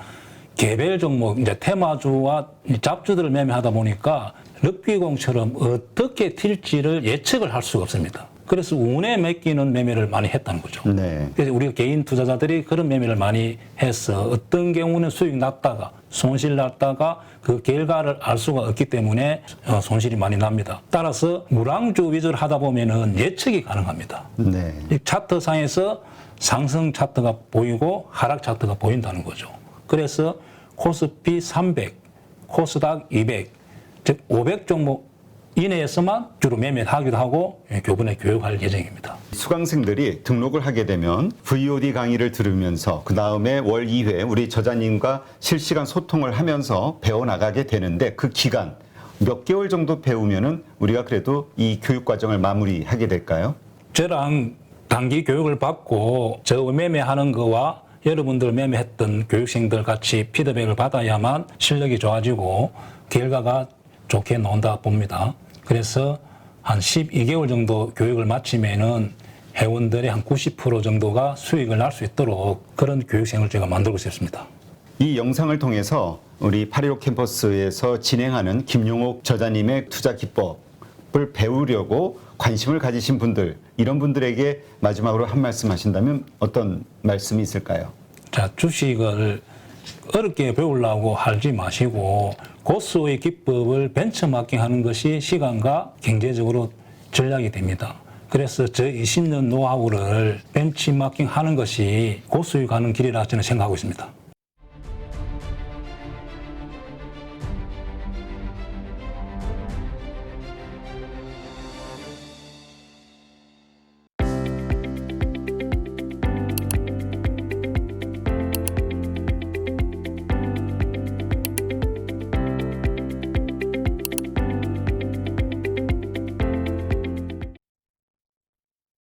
개별 종목, 이제 테마주와 잡주들을 매매하다 보니까 럭비공처럼 어떻게 튈지를 예측을 할 수가 없습니다. 그래서 운에 맡기는 매매를 많이 했다는 거죠. 네. 그래서 우리가 개인 투자자들이 그런 매매를 많이 해서 어떤 경우는 수익 났다가 손실 났다가 그 결과를 알 수가 없기 때문에 손실이 많이 납니다. 따라서 무랑주 위주로 하다 보면은 예측이 가능합니다. 네. 이 차트상에서 상승 차트가 보이고 하락 차트가 보인다는 거죠. 그래서 코스피 300, 코스닥 200, 즉 500 종목 이내에서만 주로 매매를 하기도 하고 교본에 교육할 예정입니다. 수강생들이 등록을 하게 되면 VOD 강의를 들으면서 그 다음에 월 2회 우리 저자님과 실시간 소통을 하면서 배워나가게 되는데 그 기간 몇 개월 정도 배우면은 우리가 그래도 이 교육 과정을 마무리하게 될까요? 저랑 단기 교육을 받고 저 매매하는 거와 여러분들 매매했던 교육생들 같이 피드백을 받아야만 실력이 좋아지고 결과가 좋게 나온다 봅니다. 그래서 한 12개월 정도 교육을 마치면은 회원들의 한 90% 정도가 수익을 날 수 있도록 그런 교육생을 제가 만들고 싶습니다. 이 영상을 통해서 우리 8.15 캠퍼스에서 진행하는 김용옥 저자님의 투자 기법을 배우려고 관심을 가지신 분들, 이런 분들에게 마지막으로 한 말씀 하신다면 어떤 말씀이 있을까요? 자, 주식을 어렵게 배우려고 하지 마시고 고수의 기법을 벤처마킹하는 것이 시간과 경제적으로 전략이 됩니다. 그래서 저 20년 노하우를 벤치마킹하는 것이 고수익 가는 길이라 저는 생각하고 있습니다.